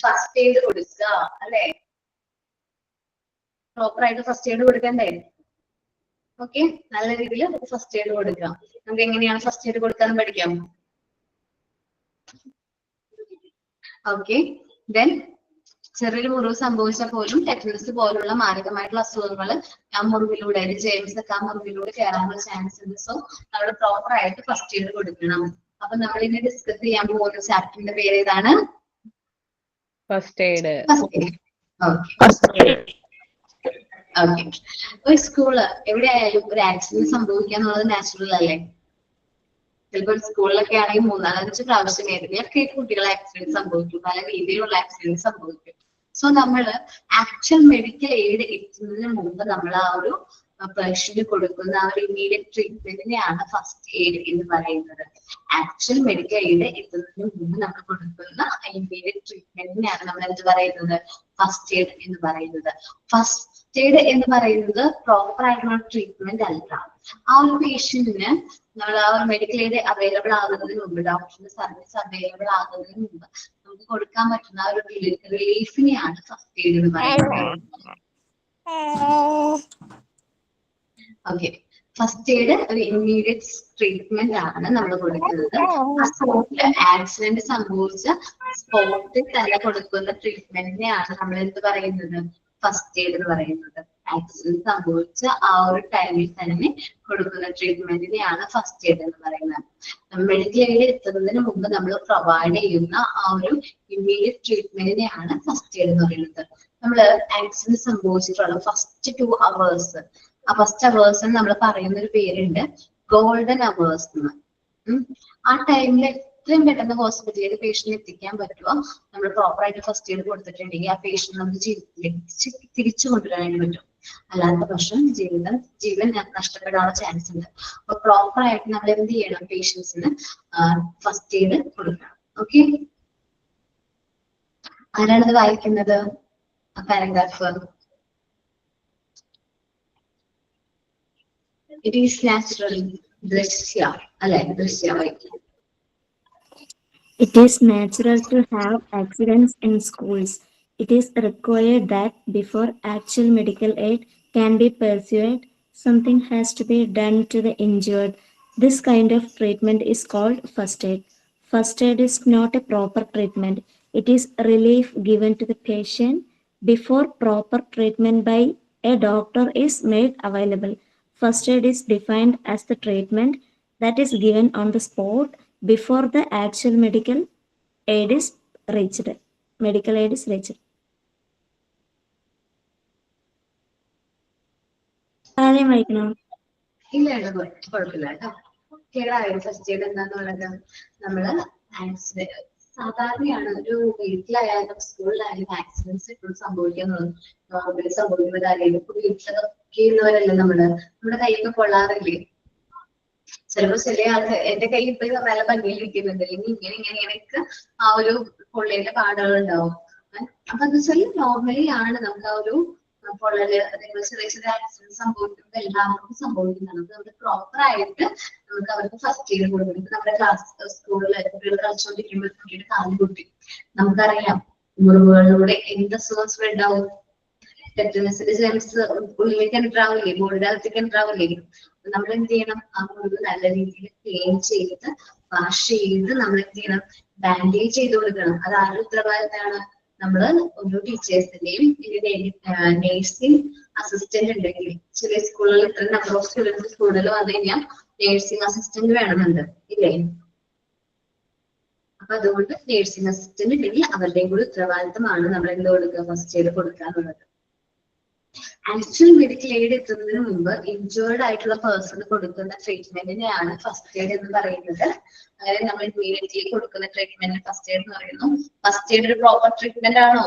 ഫസ്റ്റ് എയ്ഡ് കൊടുക്കുക അല്ലെ, പ്രോപ്പർ ആയിട്ട് ഫസ്റ്റ് എയ്ഡ് കൊടുക്കണ്ടേ? ഓക്കെ, നല്ല രീതിയിൽ ഫസ്റ്റ് എയ്ഡ് കൊടുക്കാം. നമുക്ക് എങ്ങനെയാണ് ഫസ്റ്റ് എയ്ഡ് കൊടുക്കാൻ പഠിക്കാം. ഓക്കെ, ദെൻ ചെറിയൊരു മുറിവ് സംഭവിച്ചാൽ പോലും ടെറ്റനസ് പോലുള്ള മാരകമായിട്ടുള്ള അസുഖങ്ങൾ ആ മുറിവിലൂടെ ജെയിംസ് ഒക്കെ ആ മുറിവിലൂടെ കയറാനുള്ള ചാൻസ് ഉണ്ട്. സോ നമ്മൾ പ്രോപ്പർ ആയിട്ട് ഫസ്റ്റ് എയ്ഡ് കൊടുക്കണം. അപ്പൊ നമ്മൾ ഇനി ഡിസ്കസ് ചെയ്യാൻ പോകുന്ന ചാപ്റ്ററിന്റെ പേര് ഏതാണ്? First aid. ഓക്കെ, ഒരു സ്കൂള് എവിടെയായാലും ഒരു ആക്സിഡന്റ് സംഭവിക്കുക എന്നുള്ളത് നാച്ചുറൽ അല്ലേ? ചിലപ്പോൾ സ്കൂളിലൊക്കെ ആണെങ്കിൽ 3-4 പ്രാവശ്യം ഏതൊക്കെ കുട്ടികളെ ആക്സിഡന്റ് സംഭവിക്കും, പല രീതിയിലുള്ള ആക്സിഡന്റ് സംഭവിക്കും. സോ നമ്മള് ആക്ച്വൽ മെഡിക്കൽ എയ്ഡ് എത്തുന്നതിന് മുമ്പ് നമ്മൾ ആ ഒരു പേഷ്യന്റ് കൊടുക്കുന്ന ആ ഒരു ഇമ്മീഡിയറ്റ് ട്രീറ്റ്മെന്റിനെയാണ് ഫസ്റ്റ് എയ്ഡ് എന്ന് പറയുന്നത്. ആക്ച്വൽ മെഡിക്കൽ എയ്ഡ് എത്തുന്നതിന് മുമ്പ് നമ്മൾ കൊടുക്കുന്ന ഇമ്മീഡിയറ്റ് ട്രീറ്റ്മെന്റിനെയാണ് നമ്മൾ എന്ത് പറയുന്നത്? ഫസ്റ്റ് എയ്ഡ് എന്ന് പറയുന്നത്. ഫസ്റ്റ് എയ്ഡ് എന്ന് പറയുന്നത് പ്രോപ്പർ ആയിട്ടുള്ള ട്രീറ്റ്മെന്റ് അല്ല. ആ ഒരു പേഷ്യന്റിന് നമ്മൾ ആ ഒരു മെഡിക്കൽ എയ്ഡ് അവൈലബിൾ ആകുന്നതിന് മുമ്പ്, ഡോക്ടറിന്റെ സർവീസ് അവൈലബിൾ ആകുന്നതിന് മുമ്പ് നമുക്ക് കൊടുക്കാൻ പറ്റുന്ന ആ ഒരു റിലീഫിനെയാണ് ഫസ്റ്റ് എയ്ഡ് എന്ന് പറയുന്നത്. ഓക്കെ, ഫസ്റ്റ് എയ്ഡ് ഒരു ഇമ്മീഡിയറ്റ് ട്രീറ്റ്മെന്റ് ആണ് നമ്മൾ കൊടുക്കുന്നത്. ആ സ്പോട്ടിൽ ആക്സിഡന്റ് സംഭവിച്ച സ്പോട്ടിൽ തന്നെ കൊടുക്കുന്ന ട്രീറ്റ്മെന്റിനെയാണ് നമ്മൾ എന്ത് പറയുന്നത്, ഫസ്റ്റ് എയ്ഡ് എന്ന് പറയുന്നത്. ആക്സിഡന്റ് സംഭവിച്ച ആ ഒരു ടൈമിൽ തന്നെ കൊടുക്കുന്ന ട്രീറ്റ്മെന്റിനെയാണ് ഫസ്റ്റ് എയ്ഡ് എന്ന് പറയുന്നത്. മെഡിക്കൽ എയ്ഡ് എത്തുന്നതിന് മുമ്പ് നമ്മൾ പ്രൊവൈഡ് ചെയ്യുന്ന ആ ഒരു ഇമ്മീഡിയറ്റ് ട്രീറ്റ്മെന്റിനെയാണ് ഫസ്റ്റ് എയ്ഡ് എന്ന് പറയുന്നത്. നമ്മൾ ആക്സിഡന്റ് സംഭവിച്ചിട്ടുള്ള ഫസ്റ്റ് 2 hours, ആ ഫസ്റ്റ് അവേഴ്സ് നമ്മൾ പറയുന്ന ഒരു പേരുണ്ട്, ഗോൾഡൻ അവേഴ്സ് എന്ന്. ആ ടൈമിൽ എത്രയും പെട്ടെന്ന് ഹോസ്പിറ്റലിൽ പേഷ്യന്റ് എത്തിക്കാൻ പറ്റുമോ നമ്മൾ പ്രോപ്പർ ആയിട്ട് ഫസ്റ്റ് എയ്ഡ് കൊടുത്തിട്ടുണ്ടെങ്കിൽ ആ പേഷ്യന്റ് നമുക്ക് ജീവിതത്തിലേക്ക് തിരിച്ചു കൊണ്ടുവരാനായിട്ട് പറ്റും. അല്ലാത്ത പക്ഷം ജീവൻ നഷ്ടപ്പെടാനുള്ള ചാൻസ് ഉണ്ട്. അപ്പൊ പ്രോപ്പർ ആയിട്ട് നമ്മൾ എന്ത് ചെയ്യണം, പേഷ്യൻസിന് ഫസ്റ്റ് എയ്ഡ് കൊടുക്കണം. ഓക്കെ, ആരാണിത് വായിക്കുന്നത് ആ പാരഗ്രാഫ്? It is natural. ദൃശ്യ അല്ലെ, ദൃശ്യ വായിക്കും. It is natural to have accidents in schools. It is required that before actual medical aid can be pursued, something has to be done to the injured. This kind of treatment is called first aid. First aid is not a proper treatment. It is relief given to the patient before proper treatment by a doctor is made available. First aid is defined as the treatment that is given on the spot before the actual medical aid is reached. Medical aid is reached. ആരെയും വായിക്കണോ? ഇല്ല, കുഴപ്പമില്ല കേട്ടോ. കേടായോ first aid എന്താന്നുള്ളത്? നമ്മള് accident സാധാരണയാണ് ഒരു വീട്ടിലായാലും സ്കൂളിലായാലും accidents എപ്പോഴും സംഭവിക്കാന്നുള്ളത് normally സംഭവിക്കുന്ന കാര്യമാണ്. ഇപ്പൊ വീട്ടിലൊക്കെ ഉള്ളവരല്ലേ നമ്മുടെ കൈയൊക്കെ കൊള്ളാറില്ലേ? ചിലപ്പോ ചില ആൾക്ക് എന്റെ കൈ ഇപ്പൊ നല്ല ഭംഗിയിലിരിക്കുന്നുണ്ട്, അല്ലെങ്കിൽ ഇങ്ങനെയൊക്കെ ആ ഒരു പൊള്ളേന്റെ പാടുകൾ ഉണ്ടാവും. അപ്പൊ എന്താ വെച്ചാൽ നോർമലി ആണ് നമുക്ക് ആ ഒരു പൊള്ളല്, അതേപോലെ ചെറിയ ചെറിയ ആക്സിഡന്റ് സംഭവിക്കുന്നത് എല്ലാവർക്കും സംഭവിക്കുന്നതാണ്. അപ്പൊ നമുക്ക് പ്രോപ്പർ ആയിട്ട് നമുക്ക് അവർക്ക് ഫസ്റ്റ് എയ്ഡ് കൊടുക്കണം. ഇപ്പൊ നമ്മുടെ സ്കൂളിൽ കുട്ടികൾ കളിച്ചോണ്ടിരിക്കുമ്പോൾ കുട്ടിയുടെ കാല് പൊട്ടി, നമുക്കറിയാം മുറിവുകളിലൂടെ എന്ത് അസുഖം സ്പ്രെഡ് ആവും, ടെറ്റനസിന്റെ ജെംസ് ഉള്ളിലേക്ക് ഉണ്ടാവില്ലേ, ബോഡിയുടെ അകത്തേക്ക് ഉണ്ടാവില്ലേ. നമ്മൾ എന്ത് ചെയ്യണം, ആ മുറിവ് നല്ല രീതിയിൽ ക്ലീൻ ചെയ്ത് വാഷ് ചെയ്ത് നമ്മൾ എന്ത് ചെയ്യണം, ബാൻഡേജ് ചെയ്ത് കൊടുക്കണം. അത് ആരുടെ ഉത്തരവാദിത്തമാണ്? നമ്മള് ഓരോ ടീച്ചേഴ്സിന്റെയും നേഴ്സിംഗ് അസിസ്റ്റന്റ് ഉണ്ടെങ്കിൽ, ചെറിയ സ്കൂളുകളിൽ ഇത്ര നമ്പർ ഓഫ് സ്റ്റുഡൻസ് കൂടുതൽ വന്നു കഴിഞ്ഞാൽ നേഴ്സിംഗ് അസിസ്റ്റന്റ് വേണമെന്നുണ്ട് ഇല്ലേ? അപ്പൊ അതുകൊണ്ട് നേഴ്സിംഗ് അസിസ്റ്റന്റ് ഉണ്ടെങ്കിൽ അവരുടെയും കൂടി ഉത്തരവാദിത്തമാണ് നമ്മൾ എന്ത് കൊടുക്കുക, ഫസ്റ്റ് എയ്ഡ് കൊടുക്കുക എന്നുള്ളത്. ആക്ച്വൽ മെഡിക്കൽ എയ്ഡ് എത്തുന്നതിന് മുമ്പ് ഇൻജേർഡ് ആയിട്ടുള്ള പേഴ്സണ് കൊടുക്കുന്ന ട്രീറ്റ്മെന്റിനെയാണ് ഫസ്റ്റ് എയ്ഡ് എന്ന് പറയുന്നത്. അതായത് നമ്മൾ ഇമ്മീഡിയറ്റ്ലി കൊടുക്കുന്ന ട്രീറ്റ്മെന്റ് ഫസ്റ്റ് എയ്ഡ് എന്ന് പറയുന്നു. ഫസ്റ്റ് എയ്ഡ് ഒരു പ്രോപ്പർ ട്രീറ്റ്മെന്റ് ആണോ?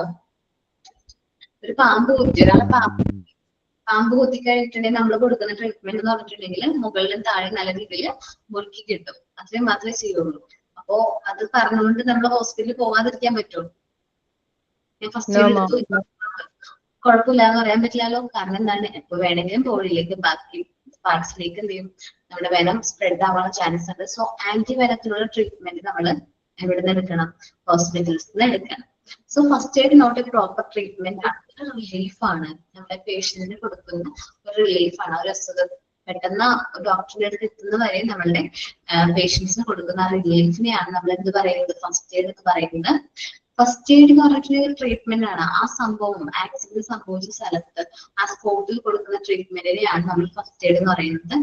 ഒരു പാമ്പ് കുത്തി, ഒരാളെ പാമ്പ് കുത്തി കഴിഞ്ഞിട്ടുണ്ടെങ്കിൽ നമ്മൾ കൊടുക്കുന്ന ട്രീറ്റ്മെന്റ് എന്ന് പറഞ്ഞിട്ടുണ്ടെങ്കിൽ മുകളിലും താഴെ നല്ല രീതിയിൽ മുറുക്കി കിട്ടും, അത്രയും മാത്രമേ ചെയ്യുള്ളൂ. അപ്പോ അത് പറഞ്ഞുകൊണ്ട് നമ്മൾ ഹോസ്പിറ്റലിൽ പോവാതിരിക്കാൻ പറ്റുമോ? ഞാൻ ഫസ്റ്റ് എയ്ഡ് കുഴപ്പമില്ല എന്ന് പറയാൻ പറ്റില്ലല്ലോ. കാരണം എന്താണ്, എപ്പോ വേണമെങ്കിലും ബോഡിയിലേക്ക് ബാക്കി പാർട്സിലേക്ക് എന്ത് ചെയ്യും, നമ്മുടെ വെനം സ്പ്രെഡ് ആവാനുള്ള ചാൻസ് ഉണ്ട്. സോ ആന്റി വെനത്തിനുള്ള ട്രീറ്റ്മെന്റ് നമ്മൾ എവിടെ നിന്ന് എടുക്കണം? ഹോസ്പിറ്റൽസിൽ നിന്ന് എടുക്കണം. So first aid not a proper treatment ആണ്, ഒരു റിലീഫാണ്. നമ്മുടെ പേഷ്യന്റിന് കൊടുക്കുന്ന ഒരു റിലീഫാണ്. ഒരു അസുഖം പെട്ടെന്ന് ഡോക്ടറിന്റെ അടുത്ത് എത്തുന്ന വരെ നമ്മളുടെ പേഷ്യൻസിന് കൊടുക്കുന്ന ആ റിലീഫിനെയാണ് നമ്മൾ എന്ത് പറയുന്നത്, ഫസ്റ്റ് എയ്ഡ് എന്ന് പറയുന്നത്. ഫസ്റ്റ് എയ്ഡ് എന്ന് പറഞ്ഞിട്ടുള്ള ട്രീറ്റ്മെന്റ് ആണ്. ആ സംഭവം ആക്സിഡന്റ് സംഭവിച്ച സ്ഥലത്ത് ആ സ്പോട്ടിൽ കൊടുക്കുന്ന ട്രീറ്റ്മെന്റിനെയാണ് നമ്മൾ ഫസ്റ്റ് എയ്ഡ് എന്ന് പറയുന്നത്.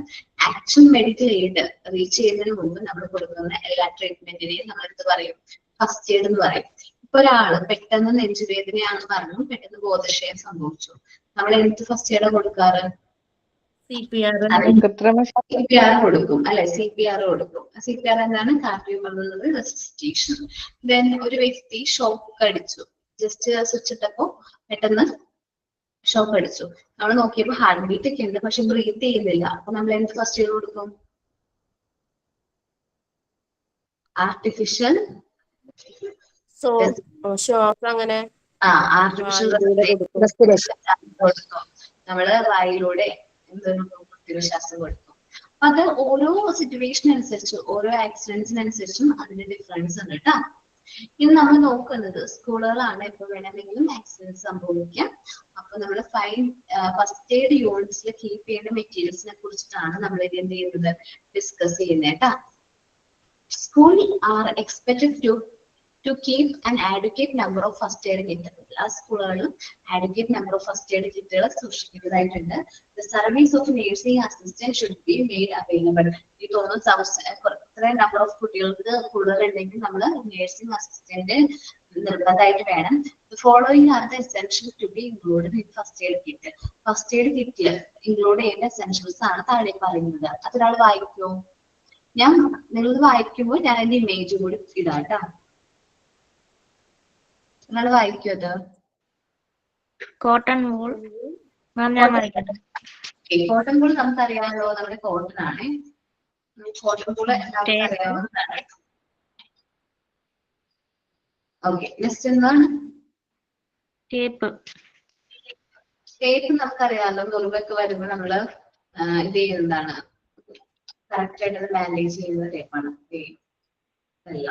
ആക്ച്വൽ മെഡിക്കൽ എയ്ഡ് റീച്ച് ചെയ്യുന്നതിന് മുമ്പ് നമ്മൾ കൊടുക്കുന്ന എല്ലാ ട്രീറ്റ്മെന്റിനെയും നമ്മൾ എന്ത് പറയും, ഫസ്റ്റ് എയ്ഡ് എന്ന് പറയും. ഇപ്പൊ ഒരാള് പെട്ടെന്ന് നെഞ്ചുവേദനയാണെന്ന് പറഞ്ഞു, പെട്ടെന്ന് ബോധക്ഷയം സംഭവിച്ചു, നമ്മൾ എന്ത് ഫസ്റ്റ് എയ്ഡ് കൊടുക്കാറ്? CPR കൊടുക്കും അല്ലെ? CPR കൊടുക്കും. CPR എന്താണ്? കാർഡിയോപൾമണറി റെസിസ്റ്റേഷൻ. ദെൻ ഒരു വ്യക്തി ഷോക്ക് അടിച്ചു, ജസ്റ്റ് സ്വിച്ച് ഇട്ടപ്പോ പെട്ടെന്ന് ഷോക്ക് അടിച്ചു, നമ്മൾ നോക്കിയപ്പോ ഹാർട്ട് ബീറ്റ് ഒക്കെ ഉണ്ട്, പക്ഷെ ബ്രീത്ത് ചെയ്യുന്നില്ല. അപ്പൊ നമ്മൾ എന്ത് ഫസ്റ്റ് എയ്ഡ് കൊടുക്കും? ആർട്ടിഫിഷ്യൽ ആർട്ടിഫിഷ്യൽ കൊടുക്കും. നമ്മള് വായിലൂടെ എന്തൊരു ശ്വാസം കൊടുക്കും. അപ്പൊ അത് ഓരോ സിറ്റുവേഷൻ അനുസരിച്ച്, ഓരോ ആക്സിഡന്റ്സിനനുസരിച്ചും അതിന്റെ ഡിഫറൻസ് ഉണ്ട് കേട്ടോ. ഇനി നമ്മൾ നോക്കുന്നത് സ്കൂളുകളാണ് എപ്പോൾ വേണമെങ്കിലും ആക്സിഡന്റ് സംഭവിക്കാം. അപ്പൊ നമ്മൾ ഫസ്റ്റ് എയ്ഡ് യൂണിറ്റ്സിൽ കീപ്പ് ചെയ്യേണ്ട മെറ്റീരിയൽസിനെ കുറിച്ചിട്ടാണ് നമ്മൾ ഇത് എന്ത് ചെയ്യുന്നത്, ഡിസ്കസ് ചെയ്യുന്നത് കേട്ടാ. School R expected to keep an adequate number of first aid kits. എല്ലാ സ്കൂളുകളിലും adequate number of first aid kitകൾ സൂക്ഷിക്കുന്നതായിട്ടുണ്ട്. The service of nursing assistant should be made available. ഈ തോന്നുന്നു ഇത്രയും നമ്പർ ഓഫ് കുട്ടികൾക്ക് കൂടുതലുണ്ടെങ്കിൽ നമ്മൾ നഴ്സിംഗ് അസിസ്റ്റന്റ് നിർബന്ധമായിട്ട് വേണം. Following are the essentials to be included in first aid kit. First aid കിറ്റിൽ include ചെയ്യേണ്ട essentials ആണ് താഴെ പറയുന്നത്. അതൊരാൾ വായിക്കുമോ? നിങ്ങൾ വായിക്കുമ്പോൾ ഞാൻ അതിന്റെ ഇമേജ് കൂടി ഇടാം കേട്ടോ. നിങ്ങൾ വായിക്കും അത്. കോട്ടൺ വൂൾ ഞാൻ വായിക്കട്ടെ. കോട്ടൺ വൂൾ നമുക്കറിയാമല്ലോ, നമ്മുടെ കോട്ടൺ ആണ്. കോട്ടൺ വൂൾ എല്ലാവർക്കും അറിയാവുന്നതാണ്. ഓക്കെ, നെക്സ്റ്റ് എന്താണ്? ടേപ്പ്. ടേപ്പ് നമുക്കറിയാമല്ലോ, മുറിവൊക്കെ വരുമ്പോൾ നമ്മള് ഇത് ചെയ്യുന്നതാണ്, കറക്റ്റ് ആയിട്ട് മാനേജ് ചെയ്യുന്ന ടേപ്പാണ്. അല്ല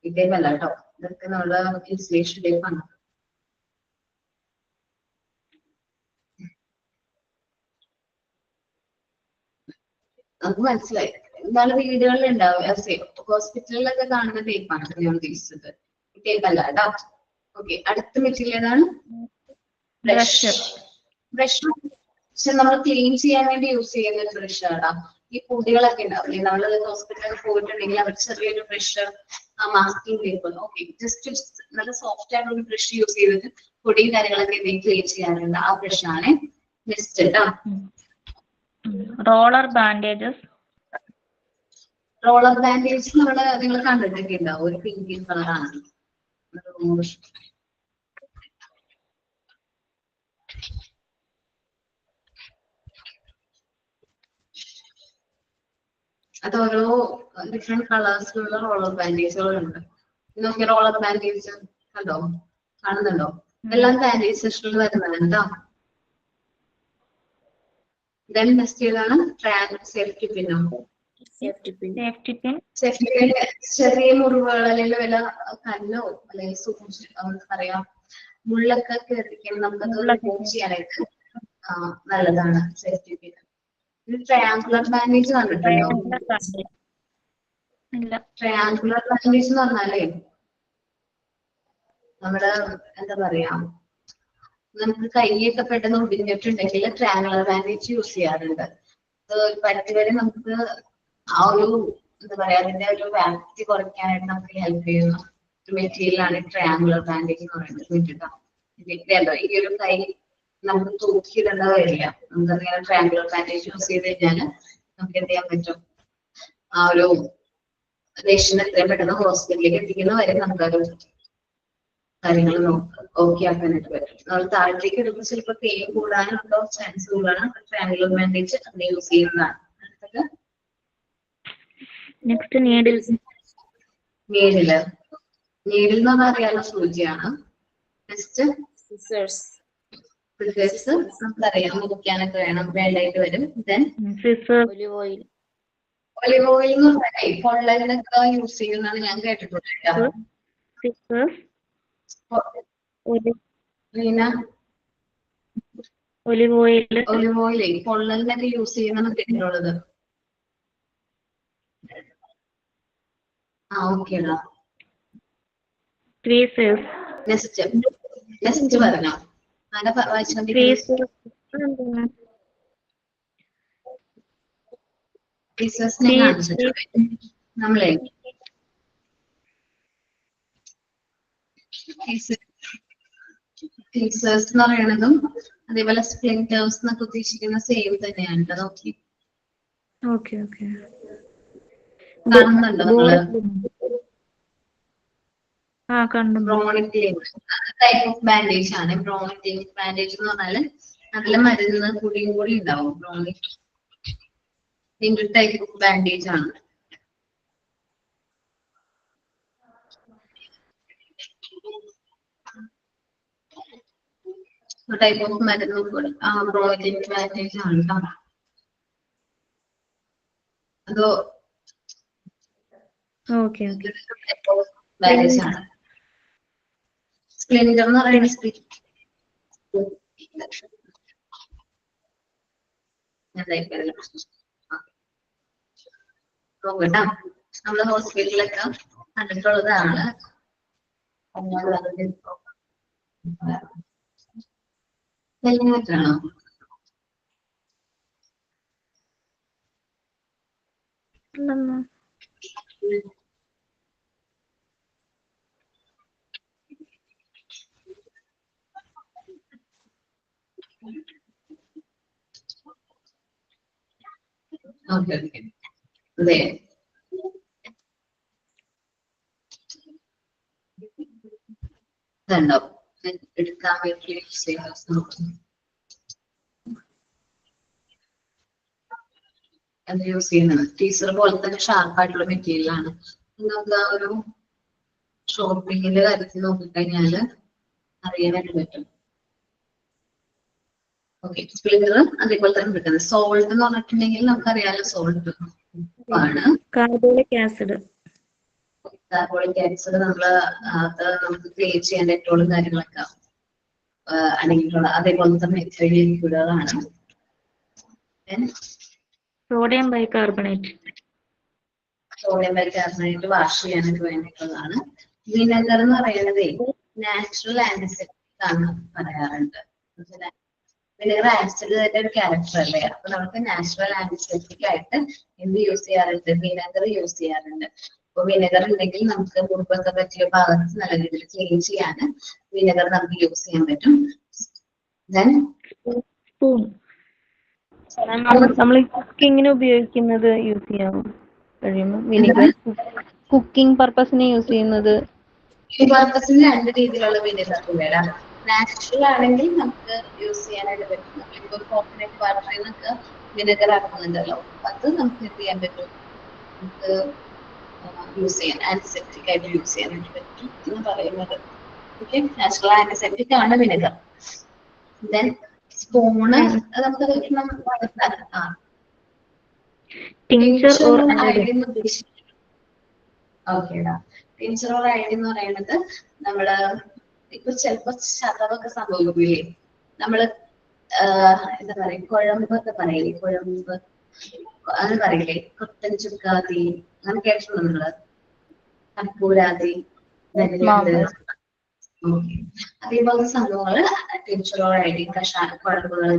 ഈ ടേപ്പ് അല്ല കേട്ടോ, ഇതൊക്കെ നമ്മള് ഇൻസുലേഷൻ ടേപ്പാണ്. നമുക്ക് മനസ്സിലായി. എന്നാലും വീടുകളിൽ ഉണ്ടാവും, ഹോസ്പിറ്റലിലൊക്കെ കാണുന്ന ടേപ്പാണ് ഞാൻ ഉദ്ദേശിച്ചത്, ടേപ്പ് അല്ല കേട്ടോ. ഓക്കെ, അടുത്ത മെറ്റീരിയൽ ഏതാണ്? ബ്രഷ്. ബ്രഷ് പക്ഷെ നമ്മൾ ക്ലീൻ ചെയ്യാൻ വേണ്ടി യൂസ് ചെയ്യുന്ന ഒരു ബ്രഷ് ആടാ. ഈ പൊടികളൊക്കെ ഉണ്ടാവില്ലേ, നമ്മൾ ഹോസ്പിറ്റലിൽ പോയിട്ടുണ്ടെങ്കിൽ അവർ ചെറിയൊരു brush, masking tape, okay, just നല്ല സോഫ്റ്റ് ആയിട്ടുള്ള ബ്രഷ് യൂസ് ചെയ്തിട്ട് പൊടിയും കാര്യങ്ങളൊക്കെ ക്ലീൻ ചെയ്യാറുണ്ട്. ആ ബ്രഷ് ആണ്. നെക്സ്റ്റ് കേട്ടോ, റോളർ ബാൻഡേജസ്. റോളർ ബാൻഡേജ് നിങ്ങൾ കണ്ടിട്ടൊക്കെ ഉണ്ടാവും, ഒരു പിങ്ക് കളറാണ്. അത് ഓരോ ഡിഫറെന്റ് കളേഴ്സിലുള്ള റോളർ ബാൻഡേജുകളുണ്ട്. നോക്കി റോളർ ബാൻഡേജ് കണ്ടോ, കാണുന്നുണ്ടോ? എല്ലാം ബാൻഡേജ് സെക്ഷനിൽ വരുന്നതാണ് കേട്ടോ. ദെൻ നെക്സ്റ്റ് ഏതാണ്? സേഫ്റ്റി പിന്നോ. സേഫ്റ്റി പിൻ ചെറിയ മുറിവുകൾ അല്ലെങ്കിൽ വല്ല കല്ലോ അല്ലെങ്കിൽ സൂചി നമുക്കറിയാം മുള്ളൊക്കെ കയറിക്കാൻ നമുക്കത് റിമൂവ് ചെയ്യാനായിട്ട് നല്ലതാണ് സേഫ്റ്റി പിൻ. ട്രയാങ്കുലർ ബാൻഡേജ് കണ്ടിട്ടുണ്ടോ? ട്രയാങ്കുലർ ബാൻഡേജ് എന്ന് പറഞ്ഞാലേ നമ്മുടെ എന്താ പറയാ, നമുക്ക് കൈയൊക്കെ പെട്ടെന്ന് ഒടിഞ്ഞിട്ടുണ്ടെങ്കിൽ ട്രയാങ്കുലർ ബാൻഡേജ് യൂസ് ചെയ്യാറുണ്ട്. പരിധിവരെ നമുക്ക് ആ ഒരു എന്താ പറയാ, അതിന്റെ ഒരു വ്യാപ്തി കുറയ്ക്കാനായിട്ട് നമുക്ക് ഹെൽപ്പ് ചെയ്യുന്ന ഒരു മെറ്റീരിയലാണ് ട്രയാങ്കുലർ ബാൻഡേജ് എന്ന് പറയുന്നത്. ഈ ഒരു കൈ നമുക്ക് തൂക്കിയിടേണ്ട വരില്ല. നമുക്ക് അങ്ങനെ ട്രയാങ്കുലർ ബാൻഡേജ് യൂസ് ചെയ്ത് കഴിഞ്ഞാൽ നമുക്ക് എന്ത് ചെയ്യാൻ പറ്റും, ആ ഒരു പേഷ്യന്റ് എത്രയും പെട്ടെന്ന് ഹോസ്പിറ്റലിലേക്ക് എത്തിക്കുന്ന വരെ നമുക്കത് കാര്യങ്ങൾ ഓക്കെ ആക്കാനായിട്ട് പറ്റും. നമ്മൾ താഴത്തേക്ക് ഇടുമ്പോൾ ചിലപ്പോൾ പെയിൻ കൂടാനുള്ള ചാൻസ് കൂടുതലാണ്. ട്രയാങ്കുലർ ബാൻഡേജ് അങ്ങനെ യൂസ് ചെയ്യുന്നതാണ്. Next needle. നീഡിൽ എന്ന് പറഞ്ഞാൽ അറിയാനുള്ള സൂചിയാണ്. Next scissors. നമുക്കറിയാം മുറിക്കാനൊക്കെ വേണ്ടായിട്ട് വരും. Then olive oil. Olive oil എന്ന് പറഞ്ഞാൽ പൊള്ളലിനൊക്കെ യൂസ് ചെയ്യുന്നതാണ് ഞാൻ കേട്ടിട്ടുണ്ട്. ഒലിവ് ഓയിലേ പൊള്ളലിനൊക്കെ യൂസ് ചെയ്യുന്നതാണ് കേട്ടിട്ടുള്ളത്. ഓക്കേടാ. നെക്സ്റ്റ് പറഞ്ഞോ. നമ്മളെ ടീസേഴ്സ് എന്ന് പറയണതും അതേപോലെ സ്പ്ലിന്റേഴ്സ് എന്നൊക്കെ ഉദ്ദേശിക്കുന്ന സെയിം തന്നെയാണ്. നോക്കി കാണുന്നുണ്ടോ നിങ്ങള്? ടൈപ്പ് ഓഫ് ബാൻഡേജ് ആണ്. ബ്രോണിക് ബാൻഡേജ് എന്ന് പറഞ്ഞാല് നല്ല മരുന്ന് കൂടിയും കൂടി ഉണ്ടാവും. ബ്രോണിക് ടൈപ്പ് ഓഫ് ബാൻഡേജ് ആണ്. ടൈപ്പ് ഓഫ് മരുന്ന് കൂടി ബ്രോണിക് ബാൻഡേജ് ആണ് കേട്ടോ. അതോ ബാൻഡേജ് ആണ്. സ്പ്ലിൻഡർ എന്ന് പറയുന്ന സ്പ്ലിറ്റ് നോക്കട്ടാ, നമ്മള് ഹോസ്പിറ്റലിലൊക്കെ കണ്ടിട്ടുള്ളതാണ്. ഹെൽമെറ്റാണോ? ഓക്കെ ഓക്കെ അതെ. ഇതുണ്ടോ എടുക്കാൻ വേണ്ടി യൂസ് ചെയ്യുന്ന അത് യൂസ് ചെയ്യുന്നത് ടീച്ചർ പോലെ തന്നെ ഷാർപ്പായിട്ടുള്ള മെറ്റീരിയൽ ആണ്. നമുക്ക് ആ ഒരു ഷോപ്പിങ്ങിന്റെ കാര്യത്തിൽ നോക്കിക്കഴിഞ്ഞാല് അറിയാനായിട്ട് പറ്റും. ഓക്കെ, സ്പ്ലിൻഡർ അതേപോലെ തന്നെ എടുക്കുന്നത്. സോൾട്ട് എന്ന് പറഞ്ഞിട്ടുണ്ടെങ്കിൽ നമുക്കറിയാലോ സോൾട്ട് ആണ്. കാർബോളിക് ആസിഡ് കാർബോളിക് ആസിഡ് നമ്മള് അത് നമുക്ക് ക്രിയേറ്റ് ചെയ്യാൻ ഡെറ്റോളും കാര്യങ്ങളൊക്കെ അടങ്ങിയിട്ടുള്ള അതേപോലെ തന്നെ ലിക്വിഡുകളാണ്. Sodium bicarbonate sodium bicarbonate wash ചെയ്യാനൊക്കെ വേണ്ടിയിട്ടുള്ളതാണ്. വിനെഗർ എന്ന് പറയുന്നത് നാച്ചുറൽ ആന്റിസെപ്റ്റിക് ആണ് പറയാറുണ്ട്. വിനെഗർ ആസിഡിന്റെ ഒരു ക്യാരക്ടർ അല്ലേ, അപ്പൊ നമുക്ക് നാച്ചുറൽ ആന്റിസെപ്റ്റിക് ആയിട്ട് എന്ത് യൂസ് ചെയ്യാറുണ്ട്? വിനെഗർ യൂസ് ചെയ്യാറുണ്ട്. അപ്പൊ വിനെഗർ ഉണ്ടെങ്കിൽ നമുക്ക് മുറിവൊക്കെ പറ്റിയ ഭാഗത്ത് നല്ല രീതിയിൽ ക്ലീൻ ചെയ്യാൻ വിനെഗർ നമുക്ക് യൂസ് ചെയ്യാൻ പറ്റും. ദെൻ സ്പൂൺ നമ്മൾ കുക്കിങ്ങിന് ഉപയോഗിക്കുന്നത് യൂസ് ചെയ്യാൻ കഴിയുമോ? വിനെഗർ കുക്കിംഗ് പർപ്പസിന് യൂസ് ചെയ്യുന്നത് പർപ്പസിന് രണ്ട് രീതിയിലുള്ള വിനെഗർ വരാം. നാച്ചുറൽ ആണെങ്കിൽ നമുക്ക് യൂസ് ചെയ്യാനായിട്ട് പറ്റും. നമ്മളിപ്പോ കോക്കനട്ട് വാട്ടറിൽ നിന്നൊക്കെ വിനെഗർ ആക്കുന്നുണ്ടല്ലോ, അത് നമുക്ക് എന്ത് ചെയ്യാൻ പറ്റും? നമുക്ക് യൂസ് ചെയ്യാൻ ആന്റിസെപ്റ്റിക് ആയിട്ട് യൂസ് ചെയ്യാനായിട്ട് പറ്റും എന്ന് പറയുന്നത്. ഓക്കെ, നാച്ചുറൽ ആന്റിസെപ്റ്റിക് ആണ് വിനെഗർ. ദെൻ സ്പൂണ് നമുക്ക് ഓക്കേടാ. ടിഞ്ചർ ഓർ ഐഡി എന്ന് പറയുന്നത് നമ്മള് ഇപ്പൊ ചിലപ്പോ ചതവൊക്കെ സംഭവിക്കില്ലേ, നമ്മള് എന്താ പറയാ കുഴമ്പൊക്കെ പറയില്ലേ, കുഴമ്പ് അത് പറയില്ലേ, കൊത്തൻ ചുക്കാതി അങ്ങനെ കേട്ടിട്ടുണ്ടോ നിങ്ങള്? കർപ്പൂരാതി, അതേപോലത്തെ സംഭവങ്ങള് ടിഞ്ചർ ഓർ ഐഡി കുഴമ്പുകൾ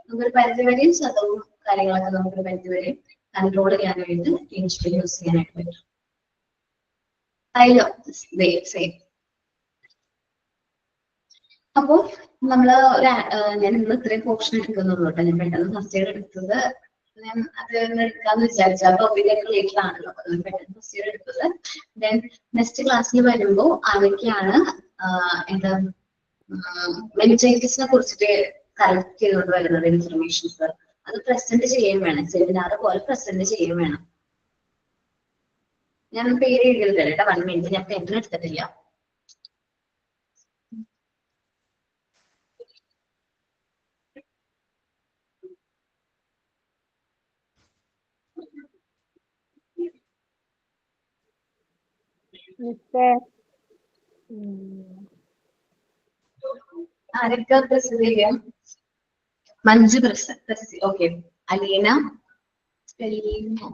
നമുക്കൊരു പരിധിവരെയും ചതവും കാര്യങ്ങളൊക്കെ നമുക്കൊരു പരിധിവരെയും കൺട്രോൾ ചെയ്യാൻ വേണ്ടി ടിഞ്ചർ യൂസ് ചെയ്യാനായിട്ട് പറ്റും. അപ്പോ നമ്മള് ഞാൻ ഇന്ന് ഇത്രയും പോർഷൻ എടുക്കുന്നുള്ളൂ കേട്ടോ. ഞാൻ പെട്ടെന്ന് ഫസ്റ്റ് ഇയർ എടുത്തത് ഞാൻ അത് എടുക്കാന്ന് വിചാരിച്ചു. ആ ടോപ്പിക്കൊക്കെ റിലേറ്റഡ് ആണല്ലോ, അപ്പൊ ഞാൻ പെട്ടെന്ന് ഫസ്റ്റ് ഇയർ എടുത്തത്. ദെൻ നെക്സ്റ്റ് ക്ലാസ്സിൽ വരുമ്പോ അതൊക്കെയാണ് എന്താ മെനിഞ്ചൈറ്റിസിനെ കുറിച്ചിട്ട് കളക്ട് ചെയ്തുകൊണ്ട് വരുന്നത് ഇൻഫർമേഷൻസ്. അത് പ്രസന്റ് ചെയ്യുകയും വേണം, സെമിനാർ പോലെ പ്രസന്റ് ചെയ്യുകയും വേണം. ഞാൻ പേര് എഴുതിയത് കേട്ടോ, 1 മിനിറ്റ്, ഞാൻ പെൻ എടുത്തിട്ടില്ല. ആരൊക്കെ പ്രസന്റ് ചെയ്യാം? മഞ്ജു ഓക്കെ. അലീന സ്പെല്ലിംഗ്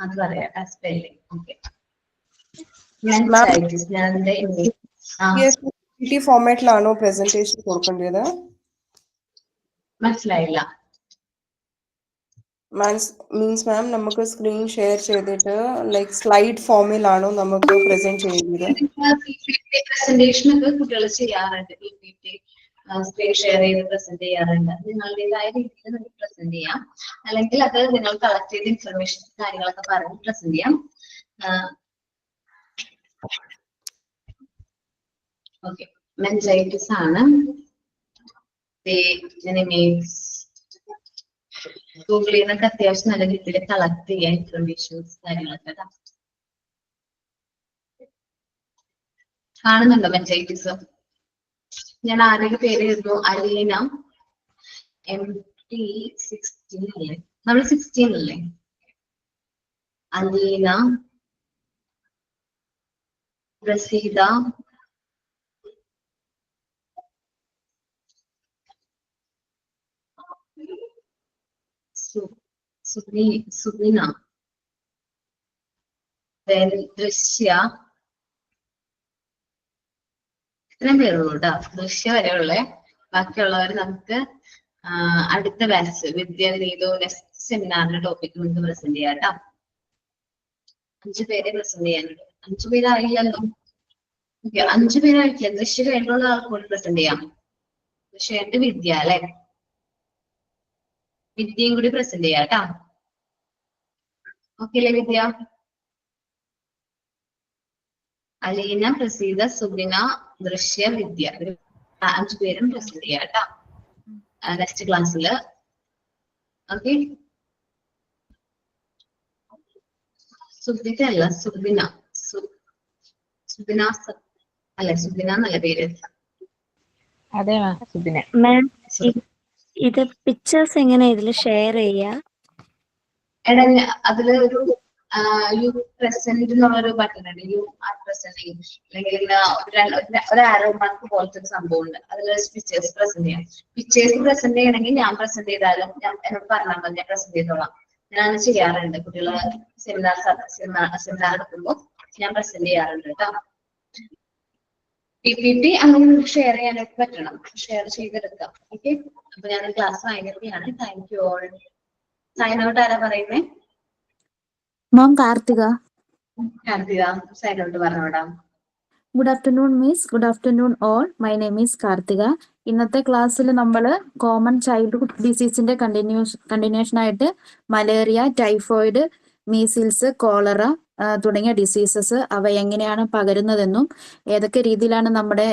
അത് പറയാം, സ്പെല്ലിംഗ് ഓക്കെ. ഫോർമാറ്റിലാണോ പ്രസന്റേഷൻ കൊടുക്കേണ്ടത്? മനസ്സിലായില്ല. മീൻസ് മാം നമുക്ക് സ്ക്രീൻ ഷെയർ ചെയ്തിട്ട് ലൈക്ക് സ്ലൈഡ് ഫോമിലാണോ നമുക്ക് പ്രസന്റ് ചെയ്യുന്നത്? പ്രസന്റേഷൻ ഒക്കെ കുട്ടികൾ ചെയ്യാറുണ്ട്, സ്ക്രീൻ ഷെയർ ചെയ്ത് പ്രസന്റ് ചെയ്യാറുണ്ട്. നിങ്ങളുടേതായ രീതിയിൽ നിങ്ങൾക്ക് പ്രസന്റ് ചെയ്യാം, അല്ലെങ്കിൽ അത് നിങ്ങൾ കളക്ട് ചെയ്ത ഇൻഫർമേഷൻ കാര്യങ്ങളൊക്കെ പറഞ്ഞ് പ്രസന്റ് ചെയ്യാം. ഓക്കെ, മെനിഞ്ചൈറ്റിസ് ആണ്. ഗൂഗിൾ ചെയ്യുന്നൊക്കെ അത്യാവശ്യം നല്ല രീതിയിൽ കളക്ട് ചെയ്യാൻ ഇൻഫർമേഷൻസ് കാര്യങ്ങളൊക്കെ കാണുന്നുണ്ടോ? മെനിഞ്ചൈറ്റിസ് ഞാൻ ആദ്യം പേര് എഴുതുന്നു, അലീന MT16 അല്ലേ, നമ്മൾ 16 അല്ലേ? അലീന, റസീദ, സുബിന, then ദൃശ്യ, ഇത്രയും പേരുള്ളൂ കേട്ടോ. ദൃശ്യ വരെയുള്ളേ. ബാക്കിയുള്ളവർ നമുക്ക് അടുത്ത ബാച്ച് വിദ്യ നീതു നെക്സ്റ്റ് സെമിനാറിന്റെ ടോപ്പിക് നമുക്ക് പ്രസന്റ് ചെയ്യാം കേട്ടോ. 5 പേരെ പ്രസന്റ് ചെയ്യാനുണ്ട്. 5 പേരായില്ലല്ലോ. ഓക്കെ, 5 പേരായിട്ടില്ല. ദൃശ്യ കഴിഞ്ഞുള്ള ആൾക്കൂടി പ്രസന്റ് ചെയ്യാം. ദൃശ്യ വിദ്യ അല്ലെ, വിദ്യയും കൂടി പ്രസന്റ് ചെയ്യാം കേട്ടോ. ഓക്കെ അല്ലേ വിദ്യ? അലീന, പ്രസീത, സുബിന, ദൃശ്യ, വിദ്യ, 5 പേരും പ്രസന്റ് ചെയ്യാം കേട്ടോ നെക്സ്റ്റ് ക്ലാസ്സില്. ഓക്കെ, സുബിത അല്ല സുബിന, സുബിന അല്ലെ, സുബിന എന്നല്ല പേര്. അതെ സുബിന. മാം ഇത് പിക്ചേഴ്സ് എങ്ങനെ ഇതിൽ ഷെയർ ചെയ്യാ? എടാ അതില് ഒരു യു പ്രസന്റ് എന്നുള്ളൊരു ബട്ടൺ ഉണ്ട്. യു ആർ പ്രസന്റിങ്, അല്ലെങ്കിൽ ഒരു ആരോ മാർക്ക് പോലത്തെ ഒരു സംഭവം ഉണ്ട്. അതിൽ പിക്ചേഴ്സ് പ്രസന്റ് ചെയ്യാം. പിക്ചേഴ്സ് പ്രസന്റ് ചെയ്യണമെങ്കിൽ ഞാൻ പ്രസന്റ് ചെയ്താലും എന്നോട് പറഞ്ഞാൽ മതി, ഞാൻ പ്രസന്റ് ചെയ്തോളാം. ഞാൻ ചെയ്യാറുണ്ട്. കുട്ടികളെ സെമിനാർ എടുക്കുമ്പോൾ ഞാൻ പ്രസന്റ് ചെയ്യാറുണ്ട് കേട്ടോ. PPT അങ്ങനെ ഷെയർ ചെയ്യാനായിട്ട് പറ്റണം, ഷെയർ ചെയ്തെടുക്കാം. ഓക്കെ, അപ്പൊ ഞാൻ ക്ലാസ് വാങ്ങിക്കുകയാണ്. Thank you all. Sign out ആരാ പറയുന്നേ? Ma'am Karthika. Karthika sign out പറഞ്ഞോടാ. Good afternoon miss. Good afternoon all. My name is Karthika. ഇന്നത്തെ ക്ലാസ്സിൽ നമ്മൾ കോമൺ ചൈൽഡ്ഹുഡ് ഡിസീസിന്റെ കണ്ടിന്യൂഷൻ ആയിട്ട് മലേറിയ, ടൈഫോയിഡ്, മീസിൽസ്, കോളറ തുടങ്ങിയ ഡിസീസസ് അവ എങ്ങനെയാണ് പകരുന്നതെന്നും ഏതൊക്കെ രീതിയിലാണ് നമ്മുടെ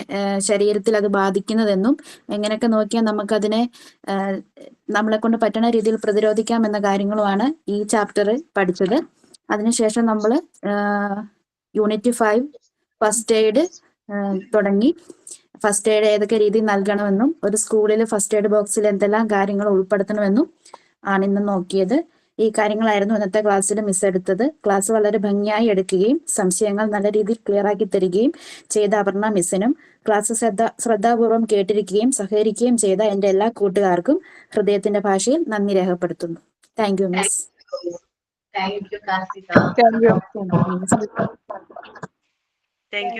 ശരീരത്തിൽ അത് ബാധിക്കുന്നതെന്നും എങ്ങനെയൊക്കെ നോക്കിയാൽ നമുക്കതിനെ നമ്മളെ കൊണ്ട് പറ്റുന്ന രീതിയിൽ പ്രതിരോധിക്കാം എന്ന കാര്യങ്ങളുമാണ് ഈ ചാപ്റ്ററിൽ പഠിച്ചത്. അതിനുശേഷം നമ്മൾ യൂണിറ്റ് 5 ഫസ്റ്റ് എയ്ഡ് തുടങ്ങി. ഫസ്റ്റ് എയ്ഡ് ഏതൊക്കെ രീതിയിൽ നൽകണമെന്നും ഒരു സ്കൂളിൽ ഫസ്റ്റ് എയ്ഡ് ബോക്സിൽ എന്തെല്ലാം കാര്യങ്ങൾ ഉൾപ്പെടുത്തണമെന്നും ആണ് ഇന്ന് നോക്കിയത്. ഈ കാര്യങ്ങളായിരുന്നു ഇന്നത്തെ ക്ലാസ്സിൽ മിസ് എടുത്തത്. ക്ലാസ് വളരെ ഭംഗിയായി എടുക്കുകയും സംശയങ്ങൾ നല്ല രീതിയിൽ ക്ലിയർ ആക്കി തരികയും ചെയ്ത അപർണ മിസ്സിനും ക്ലാസ് ശ്രദ്ധാപൂർവം കേട്ടിരിക്കുകയും സഹകരിക്കുകയും ചെയ്ത എൻ്റെ എല്ലാ കൂട്ടുകാർക്കും ഹൃദയത്തിന്റെ ഭാഷയിൽ നന്ദി രേഖപ്പെടുത്തുന്നു. Thank you miss. Thank you Karthika. Thank you. Thank you.